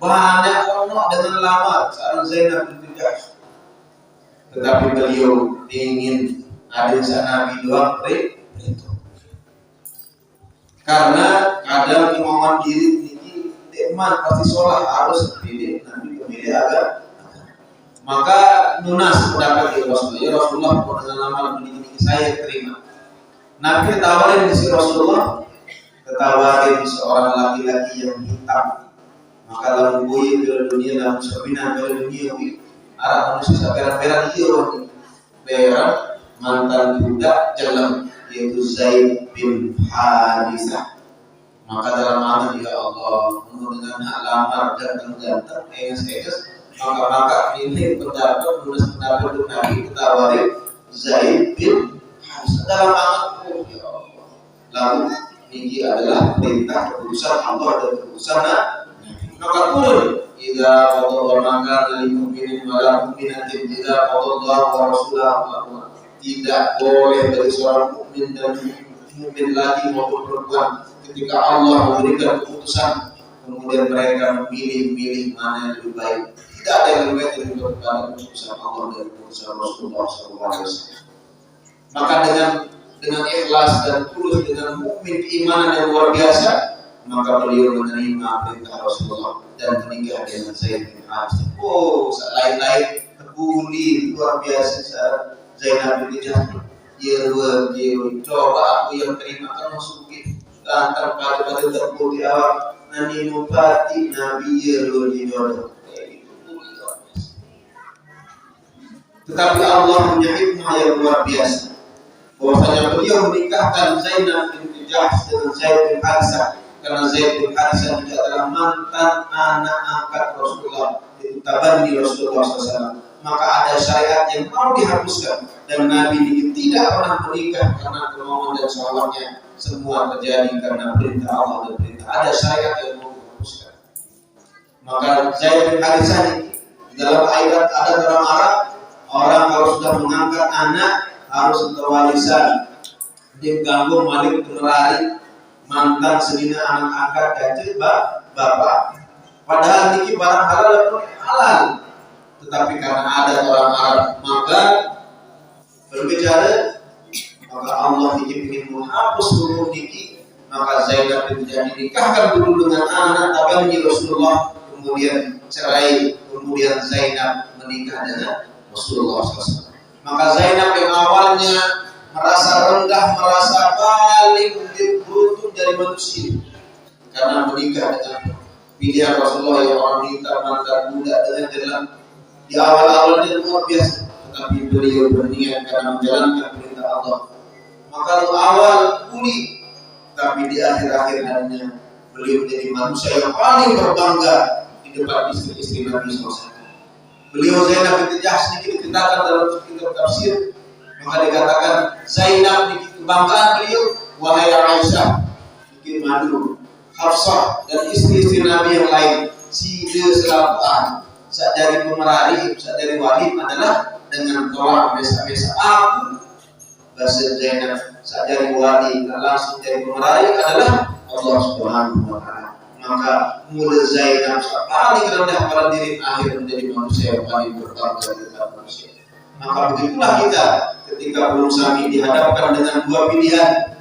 [SPEAKER 2] banyak orang dengan lama seorang Zainab binti Jahsh. Tetapi beliau ingin ada Nabi doang itu. Karena kadang kemauan diri ini teman pasti sholat harus pilih Nabi pemilih agama. Maka lunas pendapat Rasulullah. Ya Rasulullah, dengan lama begini saya terima. Nabi tawarin di Rasulullah, ketawarin seorang laki-laki yang hitam. Maka lalu boy ke dunia dalam sabina ke dunia arah manusia peran-peran dia orang peran mantan budak jalan yaitu Zaid bin Harithah. Maka dalam mana ya Allah, dengan hak lamar ganteng-ganteng, enges-enges, maka ini pendapat untuk Nabi ketawarin Zaid bin Harithah dalam mana ya Allah. Lalu ini adalah perintah keputusan Allah dan keputusan Nabi. Maka pun idza qadallahu maka lil mu'minin wa la mu'minatin idza qadallahu wa rasuluhu, tidak boleh bagi seorang mukmin dan mukmin lagi maupun perempuan ketika Allah memberikan keputusan kemudian mereka memilih mana yang lebih baik. Tidak ada yang lebih baik daripada keputusan Allah dan keputusan Rasulullah SAW. Maka dengan ikhlas dan tulus, dengan mukmin keimanan yang luar biasa, maka beliau menerima perintah Rasulullah dan menikah dengan Zaid bin Harithah. Lain-lain terbuli luar biasa Zainab bin Jahsh. Dia coba aku yang terima kan masukin lantar pada terbuli awak nani mupati Nabi di jodoh. Tetapi Allah punya hikmah yang luar biasa. Bahwasanya beliau menikahkan Zainab bin Jahsh dengan Zaid bin Harithah. Karena Zaid bin Harithah juga adalah mantan anak angkat Rasulullah, itu tabani Rasulullah SAW. Maka ada syariat yang mau dihapuskan dan Nabi ini tidak pernah menikah karena kemauan dan syahwatnya. Semua terjadi karena perintah Allah dan perintah. Ada syariat yang mau dihapuskan.
[SPEAKER 1] Maka Zaid bin Harithah dalam ayat ada orang Arab, orang kalau sudah mengangkat anak harus terwalisan. Diganggu malik merari mantan sedina anak angkat dan bapak. Padahal niki barang halal, tetapi karena ada orang Arab maka berbicara, maka Allah ingin menghapus hukum niki, maka Zainab tidak dinikahkan dulu dengan anak abangnya Rasulullah, kemudian cerai, kemudian Zainab menikah dengan Rasulullah SAW. Maka Zainab yang awalnya merasa rendah, merasa paling beruntung dari manusia karena menikah dengan pilihan Rasulullah yang orang minta mantan budak dengan jalan di awal-awalnya luar biasa, tetapi beliau berniat karena menjalankan perintah Allah. Maka di awal pulih, tapi di akhir-akhir harinya beliau menjadi manusia yang paling berbangga di depan istri-istri Nabi SAW. Beliau Zainab binti Jahsh sedikit diceritakan dalam kitab tafsir, maka dikatakan Zainab kebanggaan beliau, wahai Aisyah, bikin madu, Hafsah dan istri-istri Nabi yang lain, Sida Selatan, saat dari pemerari, saat dari wali adalah dengan tolak besa-besa aku. Bahasa Zainab saat dari wali langsung dari pemerari adalah Allah Subhanahu wa Ta'ala. Maka mulai Zainab paling rendah pada diri akhir menjadi manusia yang paling berbangga di dalam manusia. Maka begitulah kita ketika belum sami dihadapkan dengan dua pilihan.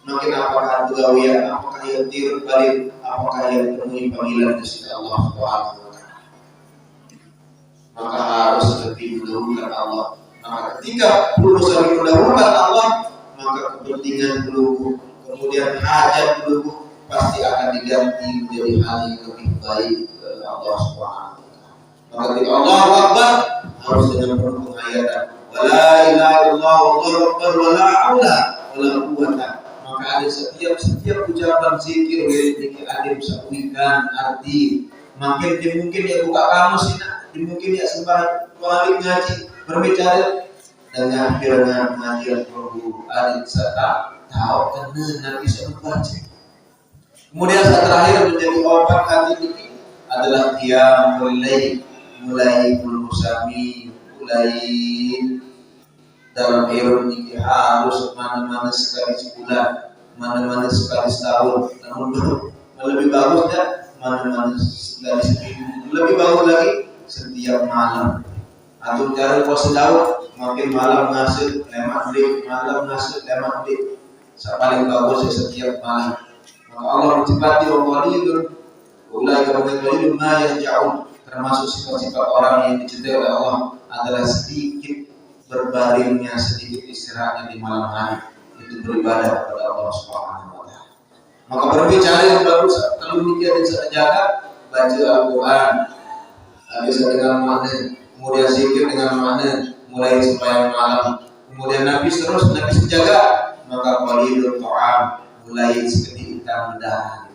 [SPEAKER 1] Makin apakah begawian, apakah yang tirut balik, apakah yang penuhi panggilan dari Allah Subhanahu wa Ta'ala. Maka harus lebih mendahulukan Allah. Maka ketika perlu saling mendahulukan Allah, maka kepentingan dulu, kemudian hajat dulu pasti akan diganti menjadi hal yang lebih baik dari Allah Subhanahu wa Ta'ala. Maka ketika Allahu Akbar harus dengan penuh penghayatan. Wala ilaha illallah wallahu akbar wala haula wala quwwata. Maka ada setiap ucapan zikir yang ada sawikan arti. Makin mungkin ya buka kamus ini, mungkin ya sembah wali ngaji berbicara dengan pengajian perlu adit serta tahu kena Nabi SAW. Kemudian saat terakhir menjadi obat hati ini adalah qiyamul lail, mulai musami, mulai dalam era ini harus mana-mana sekali sebulan, mana-mana sekali setahun, namun lebih bagusnya mana-mana sekali seminggu, lebih bagus lagi setiap malam. Atau cara puasa Daud makin malam ngasih lemak dik, malam ngasih lemak dik. Paling bagus setiap malam. Maka Allah mencipati walidun, ulai walidun ma yang jauh, termasuk sifat-sifat orang yang dicintai oleh Allah adalah sedikit berbaringnya, sedikit istirahatnya di malam hari, itu beribadah kepada Allah Subhanahu wa Ta'ala. Maka berbicara yang bagus kalau nikah dan sejaga, baca Al-Quran, bisa dengan mana, kemudian zikir dengan mana, mulai sembahyang malam, kemudian Nabi sejaga, maka walidul ta'am, mulai seketika mendahan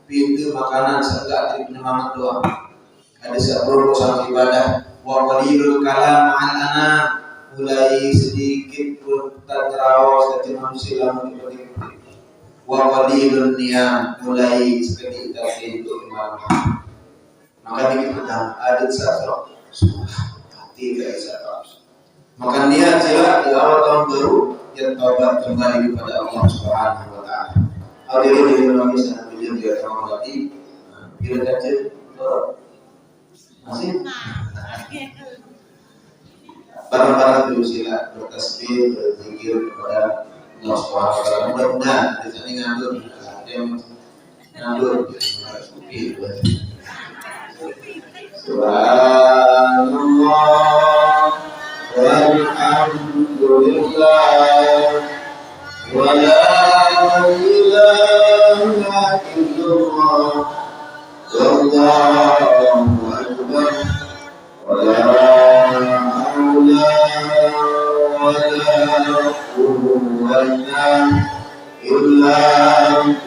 [SPEAKER 1] pintu makanan serta penyemangat doa. Ada sebuah usaha ibadah, wa walidul kalam ma'al mulai sedikit pun terjerawat dan manusia mengikuti. Wa qalilun niyam mulai seketika itu malam. Maka kita ada satu hati dari satu. Maka niat sila di awal tahun baru yang taubat kembali kepada Allah Subhanahu wa Ta'ala. Hadirin di dalam sana beliau dia menghormati bila kaca masih barang-barang dulu sila bertasbih, berzikir kepada Allah Subhanahu wa Ta'ala. Mudah-mudahan di sini ngandur Subhanallah walhamdulillah wa la ilaha illallah wallahu akbar wa la haula wa la quwwata illa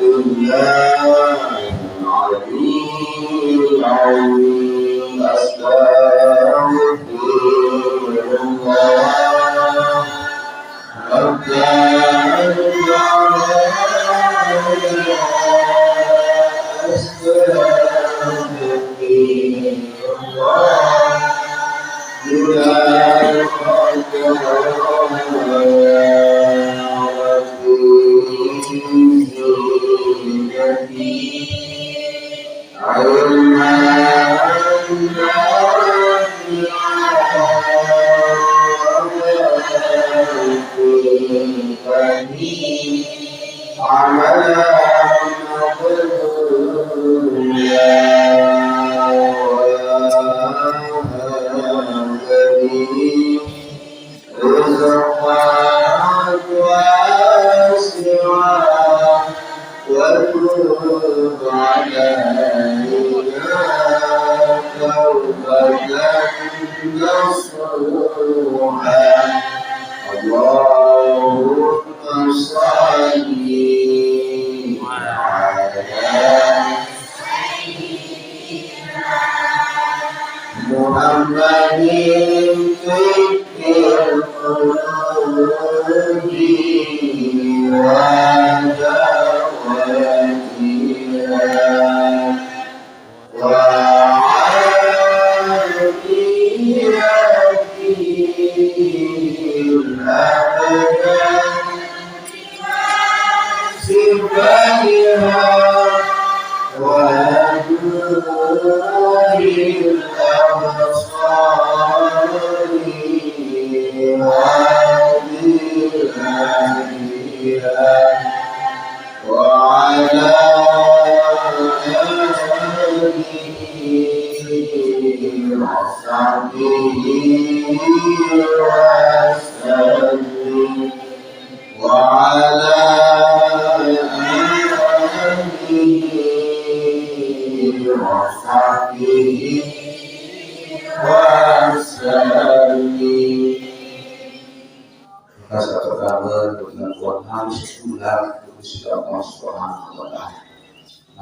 [SPEAKER 1] billahil aliyyil azim. Astaghfirullah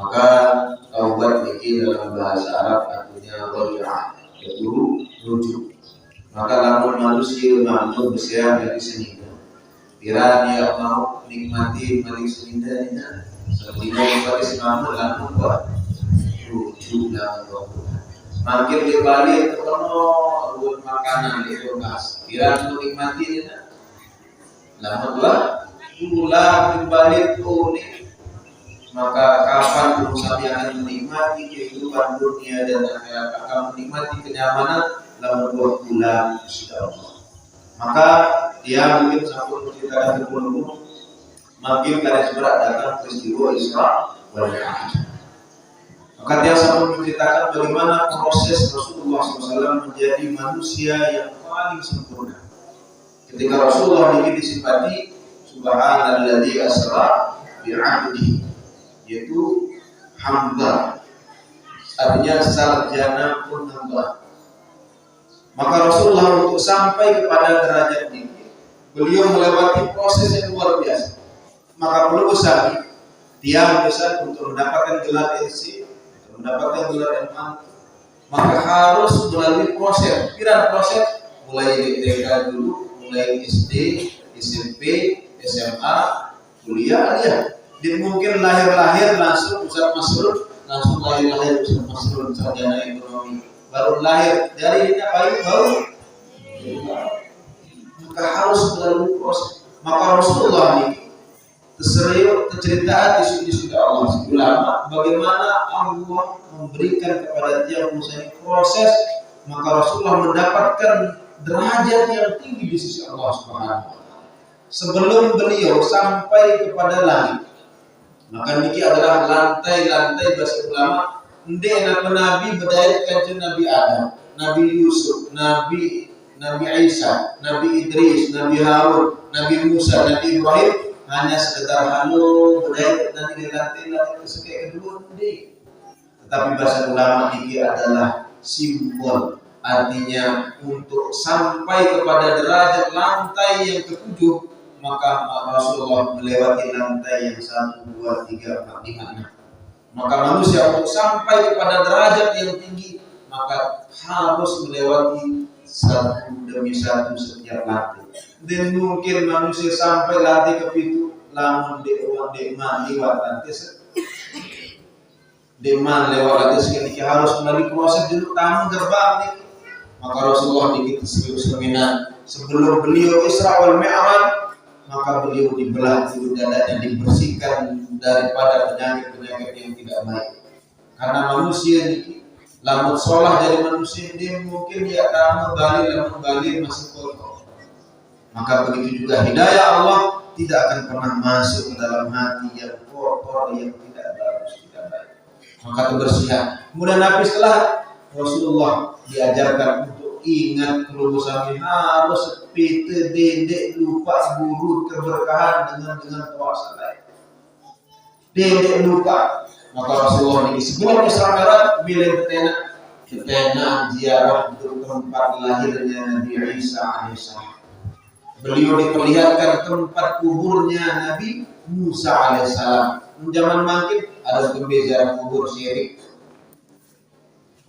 [SPEAKER 2] Maka taubat ini dalam bahasa Arab artinya roja'ah, yaitu rujuk. Maka lamun manusia mampu bersiap dari sini, bila dia mau nikmati malik senindanya, sebenarnya nikmati semamu lamun buat rujuk lamun makin dibalik terkena buat makanan di kulkas, bila mau nikmati dia, lamun buat pulang dibalik unik. Maka kapan urusan yang akan menikmati kehidupan dunia dan akhirat, akan menikmati kenyamanan dalam dua bulan insya Allah. Maka dia mungkin sampai menceritakan kepada makin garis berat datang peristiwa Isra wal Mi'raj. Maka dia sampai menceritakan bagaimana proses Rasulullah SAW menjadi manusia yang paling sempurna. Ketika Rasulullah ini disifati Subhanalladzi asra bi'abdihi, yaitu hamba, artinya sarjana pun hamba. Maka Rasulullah untuk sampai kepada derajat ini, beliau melewati proses yang luar biasa. Maka perlu usaha, dia berusaha untuk mendapatkan gelar LC, mendapatkan gelar M.A. Maka harus melalui proses, proses mulai dari TK dulu, mulai SD, SMP, SMA, kuliah dia. Dia mungkin lahir langsung Ustaz Masrur, langsung lahir Ustaz Masrur sarjana ekonomi, baru lahir dari ini baru maka harus melalui proses. Maka Rasulullah ini tercerita di sisi Allah ulama bagaimana Allah memberikan kepada dia proses, maka Rasulullah mendapatkan derajat yang tinggi di sisi Allah Subhanahu wa taala sebelum beliau sampai kepada langit. Maka ini adalah lantai-lantai bahasa ulama. Ndek nabi berdaya kanjeng Nabi Adam, Nabi Yusuf, Nabi Isa, Nabi Idris, Nabi Harun, Nabi Musa, Nabi Ibrahim hanya sekedar halo berdaya nanti di lantai kesekian kedua ndek. Tetapi bahasa ulama ini adalah simbol, artinya untuk sampai kepada derajat lantai yang ketujuh, maka Rasulullah melewati lantai yang 1, 2, 3, 4, 5, 6. Maka manusia untuk sampai kepada derajat yang tinggi, maka harus melewati satu demi satu setiap lantai. Dan mungkin manusia sampai lantai ke pintu, lamun di ruang di mandi lantai Deman lewat atas ketika harus melalui proses dulu tamu gerbang nih. Maka Rasulullah dikit seminar sebelum beliau Isra wal Mi'raj, maka beliau dibelah dulu dadanya, dibersihkan daripada penyakit-penyakit yang tidak baik. Karena manusia ini lamun sholah dari manusia dia mungkin dia tamu balik masih kotor. Maka begitu juga hidayah Allah tidak akan pernah masuk ke dalam hati yang kotor, yang tidak bagus, tidak baik. Maka kebersihan. Kemudian Nabi setelah Rasulullah diajarkan untuk ingat kelulusan harus sepite dedek lupa guru keberkahan dengan puasa lain. Dedek lupa. Maka Rasulullah ini sebelum Isra Mi'raj bila ketena ziarah untuk tempat lahirnya Nabi Isa alaihissalam. Beliau diperlihatkan tempat kuburnya Nabi Musa alaihissalam. Zaman makin ada pembezaran kubur syirik.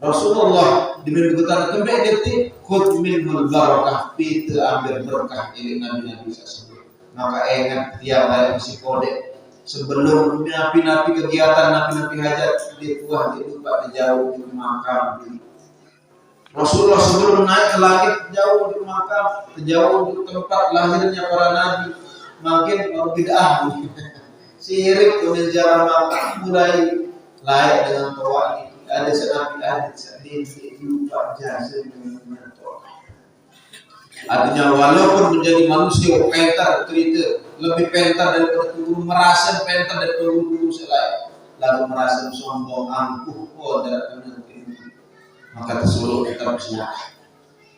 [SPEAKER 2] Rasulullah diberitakan kembali detik khud minhul barakah, pita ambil berkah dari Nabi tersebut. Maka ingat tiap hari mesti kode sebelum nabi-nabi kegiatan nabi-nabi hajat dia tuah dia lupa jauh di makam. Rasulullah sebelum naik ke langit jauh di makam, jauh di tempat lahirnya para nabi. Makin bid'ah syirik menjarah makam mulai layak dengan toa ini. Ada senapi sedih lupa jasa dengan toa. Artinya walaupun menjadi manusia pintar cerita lebih pintar daripada guru, merasa pintar daripada guru selain, lalu merasa sombong angkuh dan maka tersuruh kita bersiap.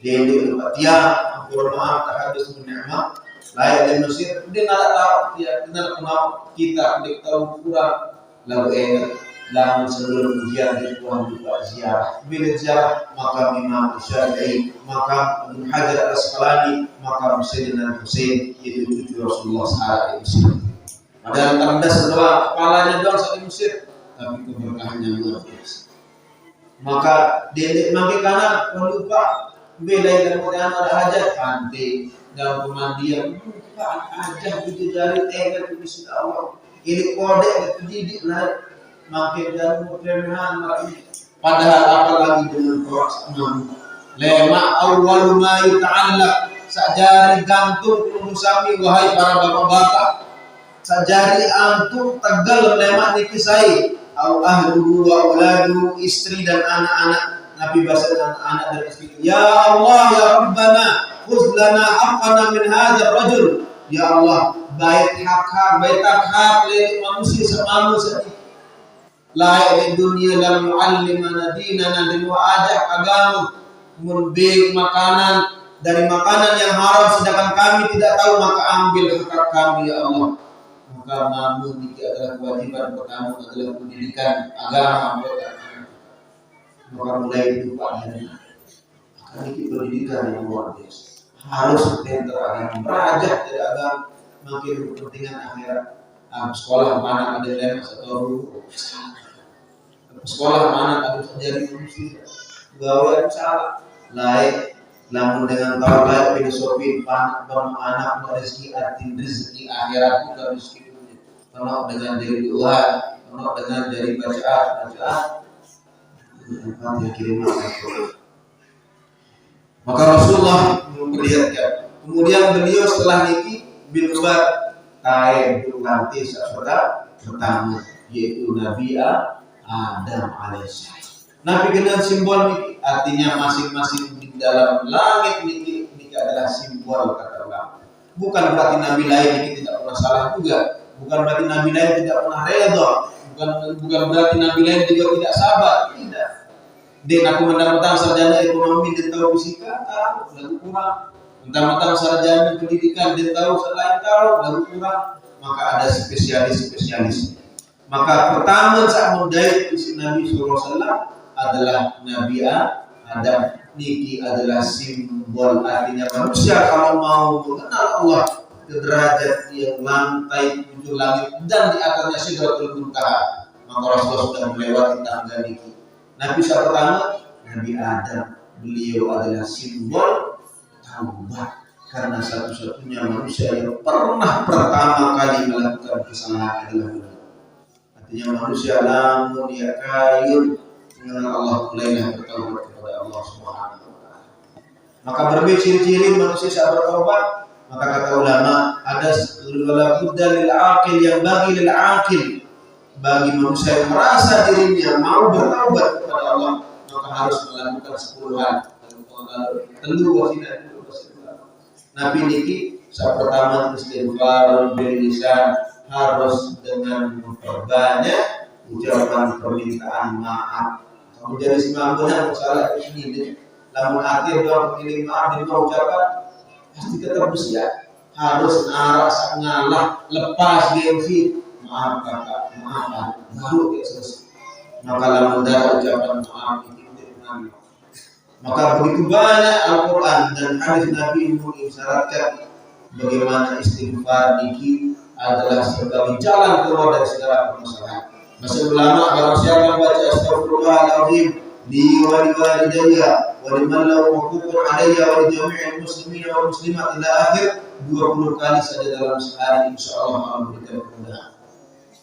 [SPEAKER 2] Dia lupa dia ampun maaf tak habis menikmat layak dan Mesir. Dia nak tahu dia benar kenal kita tahu kurang lalu ingat lalu sebelum ujian di Tuhan juga ziarah. Bila ziarah makam Imam Syafi'i, makam Ibnu Hajar Al-Asqalani, makam Sayyidina Husain, itu cucu Rasulullah SAW. Padahal tandas doang, kepalanya doang saat di Mesir, tapi keberkahannya luar biasa. Maka dedek makin kanan lupa beda yang kemudian ada hajat pantai dalam pemandian lupa aja itu jari tengah itu bisa Allah. Ini kode didik lah. Makin dalam perkembangan lagi. Padahal apalagi dengan perasaan lema awal ma yuta'allaq sajari gantung kumusami wahai para bapak-bapak sajari antum tegal lema nikisai au ahlu wa auladu istri dan anak-anak Nabi bahasa anak-anak dan istri. Ya Allah ya Rabbana khudh lana haqqana min hadzal rajul. Ya Allah baik hak dari manusia semanusia layak di dunia dalam mu'allimana dinana dan wa'ajah agama munbik makanan dari makanan yang haram sedangkan kami tidak tahu maka ambil hak kami ya Allah. Maka namun ini adalah kewajiban pertama adalah pendidikan agama maka mulai lupa dari akan ini pendidikan yang luar biasa harus pintar agama merajah dari agama makin kepentingan akhirat. Sekolah mana ada yang atau sekolah mana harus jadi manusia gawe salah lain namun dengan tahu lain filosofi anak rezeki arti rezeki akhirat bukan rezeki dunia penuh dengan dari doa penuh dengan dari bacaan yang kirim maka Rasulullah memperlihatkan kemudian beliau setelah niki binubat kain nanti saudara pertama yaitu Nabi Adam alaihissalam. Nabi dengan simbol ini artinya masing-masing di dalam langit ini adalah simbol kata ulama. Bukan berarti Nabi lain ini tidak pernah salah juga. Bukan berarti Nabi lain tidak pernah redha. Bukan berarti Nabi lain juga tidak sabar. Tidak. Dan aku mentang-mentang sarjana ekonomi dan tahu fisika tahu lalu kurang. Mentang-mentang sarjana pendidikan dan tahu selain tahu lalu kurang. Maka ada spesialis. Maka pertama saat mendait isi Nabi SAW adalah Nabi Adam. Niki adalah simbol artinya manusia kalau mau mengenal Allah ke derajat yang lantai tujuh langit dan di atasnya Sidratul Muntaha. Maka Rasulullah sudah melewati tangga niki. Nabi pertama Nabi Adam. Beliau adalah simbol taubat karena satu-satunya manusia yang pernah pertama kali melakukan kesalahan adalah Artinya manusia namun dia kayun mengenal Allah, mulailah bertaubat kepada Allah Subhanahu wa taala. Maka berbagai ciri-ciri manusia saat bertaubat, maka kata ulama ada budda lil aqil yang bagi lil aqil, bagi manusia yang merasa dirinya mau bertaubat kepada Allah, maka harus melakukan 10 hal. Tentu wasilah Nabi niki saat pertama istighfar bil lisan, harus dengan memperbanyak ucapan permintaan maaf. Menjadi semua benar salah ini, namun akhir doa pilih maaf dan ucapan pasti tetap bersiap. Harus naras ngalah, lepas gengsi, maaf kakak, maaf, baru selesai. Maka lamun darah ucapan maaf itu tidak. Maka begitu banyak Al-Quran dan hadis Nabi mengisyaratkan bagaimana istighfar niki adalah sebagai jalan keluar dari segala permasalahan. Masih ulama barang siapa baca astagfirullahaladzim li wa li walidayya wa liman lahu huququn alayya wa li jami'il muslimin wal muslimat ila akhir 20 kali saja dalam sehari, insyaallah Allah memberikan kemudahan.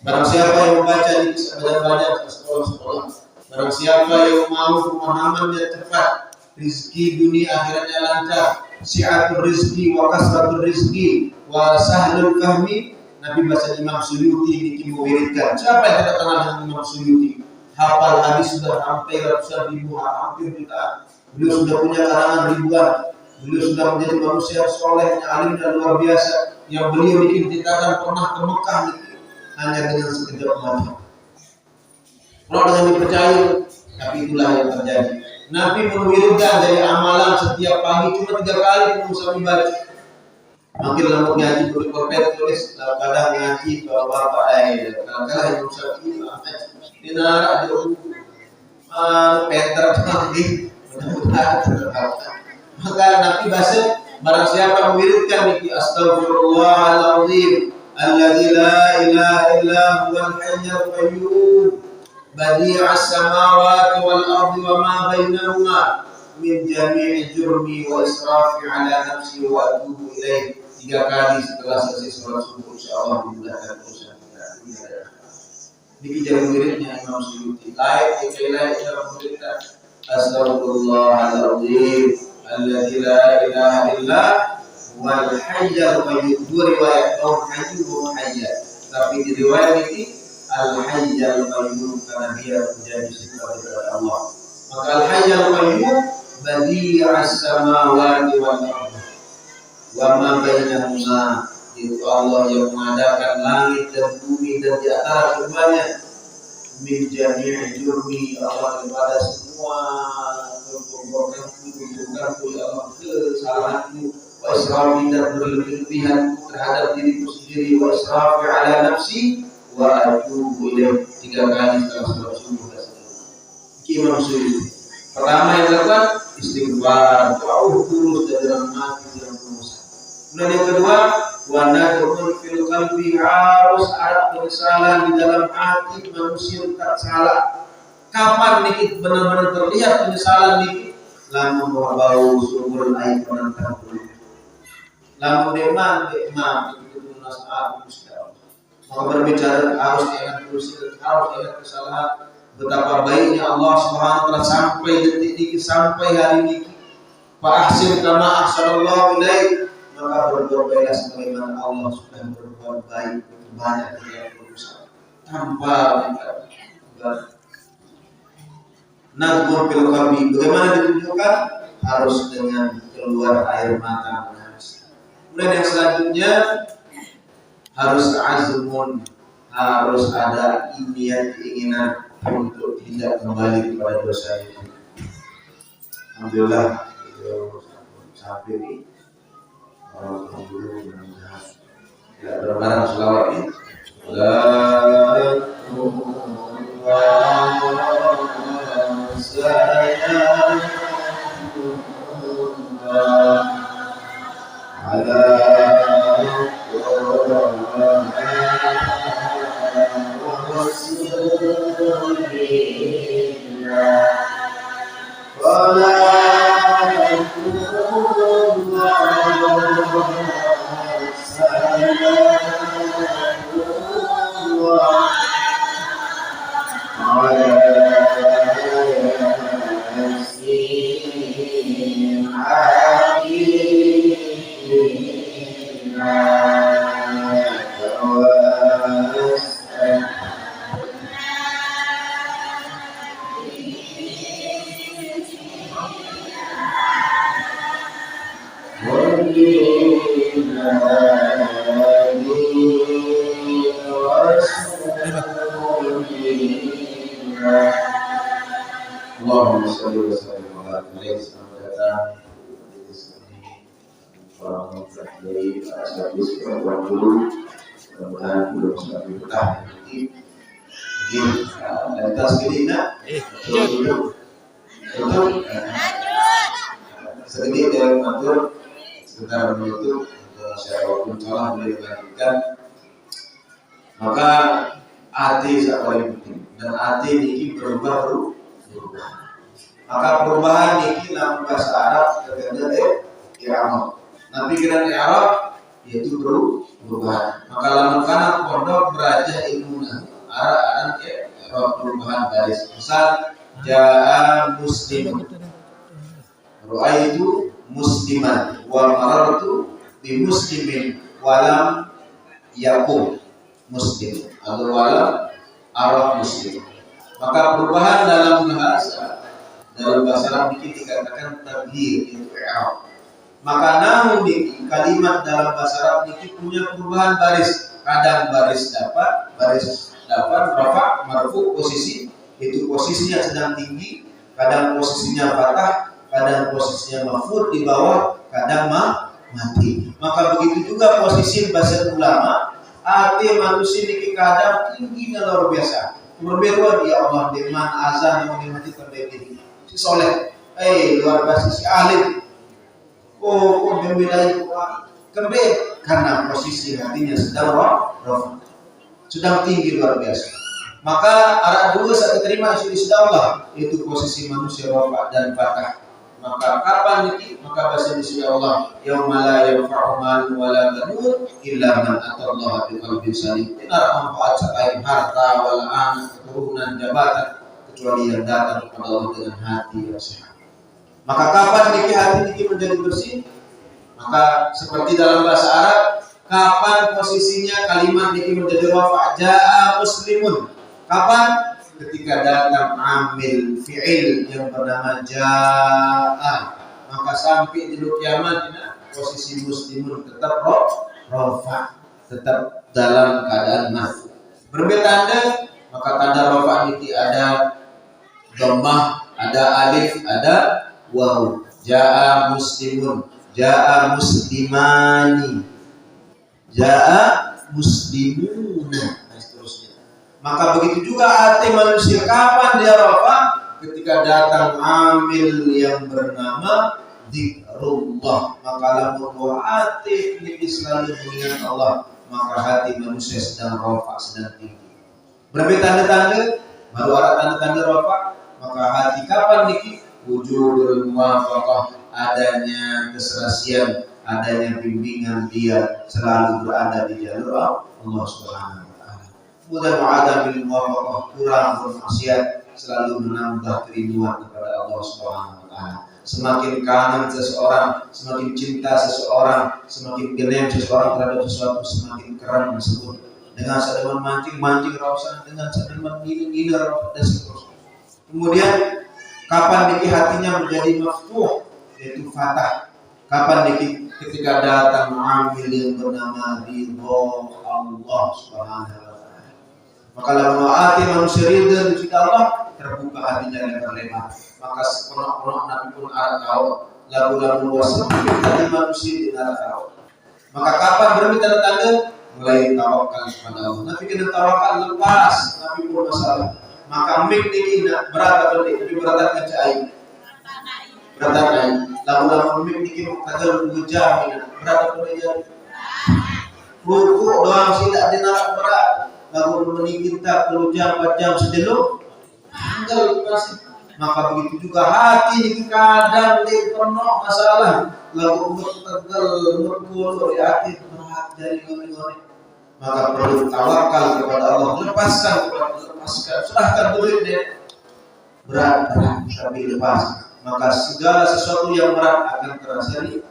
[SPEAKER 2] Barang siapa yang membaca ini sebanyak sekolah-sekolah, barang siapa yang mau pemahamannya tepat, rizki dunia akhiratnya lancar, si'atul rizki wa kasratul rizki wa sahlul fahmi. Nabi bahasa Imam Suyuti ini mewiridkan. Siapa yang tidak kenal dengan Imam Suyuti? Hafal hadis sudah hampir ratusan ribu, hampir jutaan. Beliau sudah punya karangan ribuan. Beliau sudah menjadi manusia soleh, alim dan luar biasa. Yang beliau diceritakan pernah ke Mekah hanya dengan sekejap mata. Kalau dengan dipercaya, tapi itulah yang terjadi. Nabi mewiridkan dari amalan setiap pagi cuma 3 kali pun sampai baca. Makin lama ngaji berkorpet tulis, kadang ngaji bawa bapak kadang-kadang yang usah ini nara ada penter lagi, maka Nabi bahasa barang siapa mewiridkan ini astagfirullahaladzim alladzi la ilaha illa huwal hayyul qayyum badi'as samawati wal ardi wa ma bainahuma min jami'i jurmi wa israfi ala nafsi wa atubu ilaih. 3 kali setelah selesai sholat subuh, insyaallah dimudahkan urusan kita. Niki jadi muridnya Imam Suyuti. Lain dalam muridnya astagfirullahaladzim alladzi la ilaha illa huwal hayyul qayyum. 2 riwayat hayy wa hayy. Tapi di riwayat ini al hayyul qayyum karena dia menjadi sifat dari Allah. Maka al hayyul qayyum badi'as samawati wal ardi wa ma bainahuma, itu Allah yang mengadakan langit dan bumi dan di antara keduanya. Min jami'i jurmi, Allah daripada semua kebaikan-Ku ya Allah, kesalahanku, wa israfi dan berlebihan terhadap diriku sendiri, wa israfi ala nafsi wa atubu ilaih. 3 kali setelah sholat subuh. Imam Suyuti pertama yang dilakukan istighfar, jauh tulus dari dalam hati dan dosa. Kemudian yang kedua, wa nadhurul fil qalbi, harus ada penyesalan di dalam hati manusia tak salah. Kapan niki benar-benar terlihat penyesalan niki? Lamun bau sumur air penantang dulu. Lamun demam itu nasaat Gusti. Maka berbicara harus ingat dosa, harus ingat kesalahan. Betapa baiknya Allah Subhanahu wa taala sampai detik ini, sampai hari ini. Fa ahsin kama ahsanallahu ilaik. Maka berbuatlah sebagaimana Allah sudah berbuat baik banyak yang berusaha tanpa nadhur fil qalbi. Bagaimana ditunjukkan? Harus dengan keluar air mata menangis. Kemudian yang selanjutnya harus azmun, harus ada niat keinginan untuk tidak kembali kepada dosa itu. Alhamdulillah sampai ini. Alhamdulillah. Ya, berbarang selawat ini. Allahumma shalli wa sallim ala nabiyyina Selamat datang di sini para mempelajari hadis perempuan dulu. Mudah-mudahan belum sampai betah ini. Dan tasbihina betul. Sedikit yang mengatur sebentar menutup siapapun salah boleh dilanjutkan. Maka hati yang paling penting dan hati ini berubah. Maka perubahan ini dalam bahasa Arab terkadang i'rab. Nabi kira i'rab yaitu perubahan. Maka lamun kana pondok beraja ilmuna araan i'rab perubahan baris. Misal jaa muslimun. Ra'aitu musliman wa marartu bi muslimin walam yaqum muslim atau walam arab muslim. Maka perubahan dalam bahasa Arab ini dikatakan tabdil itu i'rab. Maka namun kalimat dalam bahasa Arab ini punya perubahan baris. Kadang baris dapat, rafa, marfu, posisi itu posisinya sedang tinggi, kadang posisinya fathah, kadang posisinya maf'ul di bawah, kadang mati. Maka begitu juga posisi bahasa ulama, arti manusia ini kadang tingginya luar biasa. Berbeda ya Allah dengan azan yang menikmati terlebih si soleh, luar biasa si alim. Kok memilai kembe karena posisi hatinya sedang rafa, sedang tinggi luar biasa. Maka arah dua saat terima isi Allah itu posisi manusia rafa dan fathah. Maka kapan ini? Maka bahasa isi Allah yauma la yanfa'u malun wala banun illa man atallaha biqalbin salim. Tidak manfaat selain harta wal anak, keturunan, jabatan kecuali yang datang kepada Allah dengan hati yang sehat. Maka kapan niki hati niki menjadi bersih? Maka seperti dalam bahasa Arab, kapan posisinya kalimat niki menjadi rafa' jaa muslimun? Kapan? Ketika datang amil fi'il yang bernama jaa, maka sampai di kiamat posisi muslimun tetap rafa, tetap dalam keadaan marfu. Berbeda tanda, maka tanda rafa niki ada dhammah, ada alif, ada waw. Jaa muslimun, jaa muslimani, jaa muslimuna. Maka begitu juga hati manusia kapan dia rafa? Ketika datang amil yang bernama zikrullah. Maka lamun hati ini selalu mengingat Allah, maka hati manusia sedang rafa, sedang tinggi. Berbeda tanda-tanda, baru ada tanda-tanda rafa. Maka hati kapan niki? Wujudul muwafaqah, adanya keserasian, adanya bimbingan dia selalu berada di jalur Allah Subhanahu. Mudah mu'adha bil muwafaqah, kurang bermaksiat, selalu menambah kerinduan kepada Allah Subhanahu wa taala. Semakin kangen seseorang, semakin cinta seseorang, semakin genem seseorang terhadap sesuatu, semakin keren tersebut. Dengan sedang mancing rausan, dengan sedang mengiling dan seterusnya. Kemudian kapan niki hatinya menjadi maftuh, yaitu fathah. Kapan niki? Ketika datang amil yang bernama ridho Allah Subhanahu wa taala. Maka lamun hati manusia ridha di Allah, terbuka hatinya lebar lebar. Maka sepenuh-penuh Nabi pun arah tahu lagu-lagu wasempit hati manusia di arah tahu. Maka kapan berarti tanda-tanda? Mulai tawakal kepada Allah. Nabi kena tawakal lepas, Nabi pun masalah. Maka mik ini berat atau lebih berat kecai. Berat lagu-lagu mik ini kagak bujang berat atau lebih. Buku doang tidak dinarak berat. Lalu menikita perlu jam 4 jam sedelu tinggal masih. Maka begitu juga hati ini kadang dia penuh masalah. Lalu bertegal berpuluh di hati berat dari ngoni-ngoni. Maka perlu tawakal kepada Allah. Lepaskan, serahkan duit deh. Berat tapi lepas. maka segala sesuatu yang berat akan terasa ringan.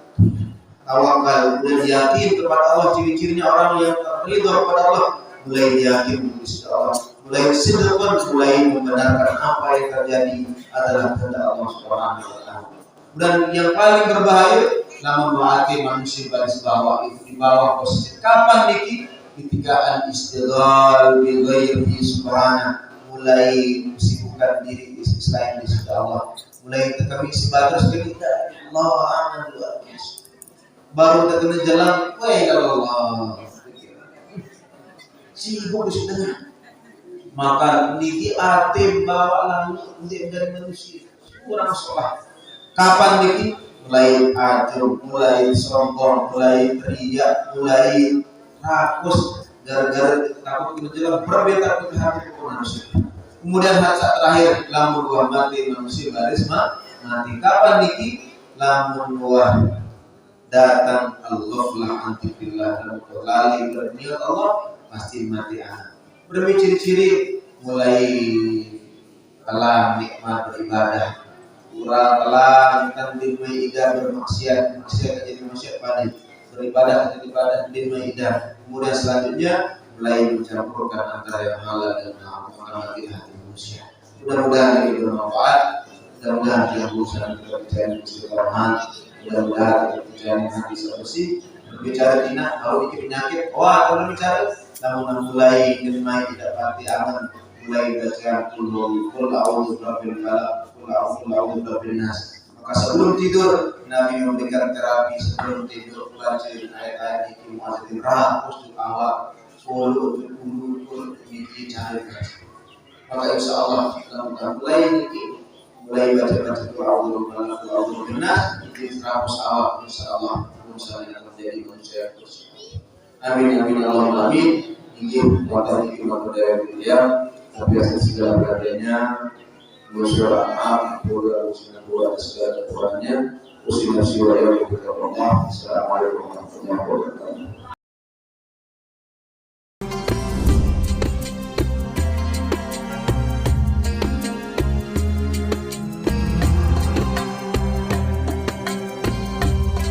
[SPEAKER 2] Tawakal, dan yakin kepada Allah. Ciri-cirinya orang yang ridho kepada Allah, mulai yakin kepada Allah, mulai sidqan, mulai membenarkan apa yang terjadi adalah kehendak Allah Subhanahu wa taala. Dan yang paling berbahaya, namun berarti manusia baris bawah itu di bawah posisi. Kapan niki? Ketika al-istighal bi ghairihi subhanahu, mulai sibukkan diri selain di sisi Allah, mulai kami sebatas kita Allah aman luar biasa. Baru terkena jalan, wahai Allah, sibuk di situ. Maka niki ate bawa lalu dari manusia kurang sholat. Kapan niki? Mulai acuh, mulai sombong, mulai teriak, mulai rakus, gara-gara takut kena jalan, berbeda ke hati manusia. Kemudian hak terakhir, lamun dua mati manusia baris mati. Kapan niki? Lamun dua datang Allah lah antibillah dan lali berniat Allah pasti mati anak. Berbagai ciri-ciri, mulai kalah nikmat beribadah, kurang kalah dimai idah bermaksiat jadi maksiat pada beribadah dimai idah. Kemudian selanjutnya mulai mencampurkan antara yang halal dan haram, mati hati manusia. Mudah-mudahan ini bermanfaat, mudah-mudahan yang berusaha kepercayaan istiqomah, mudah-mudahan kepercayaan hati bersih. Berbicara tidak kalau bikin penyakit, kalau bicara namun mulai menemai tidak pasti aman, mulai baca kul a'udzu birabbil falaq, kul a'udzu birabbin nas. Maka sebelum tidur Nabi memberikan terapi sebelum tidur, baca ayat-ayat ini muazzatin rah ustul awal ulu ini cari. Maka insyaallah kita mulai baca kul a'udzu birabbin nas itu 100 awal insyaallah misalnya terjadi manusia bersih. Amin amin Allahumma amin. Ingin kuatan hikmah budaya dunia, tapi atas segala beradanya, bersyukur maaf, bersyukur atas segala kekurangannya. Assalamualaikum warahmatullahi wabarakatuh.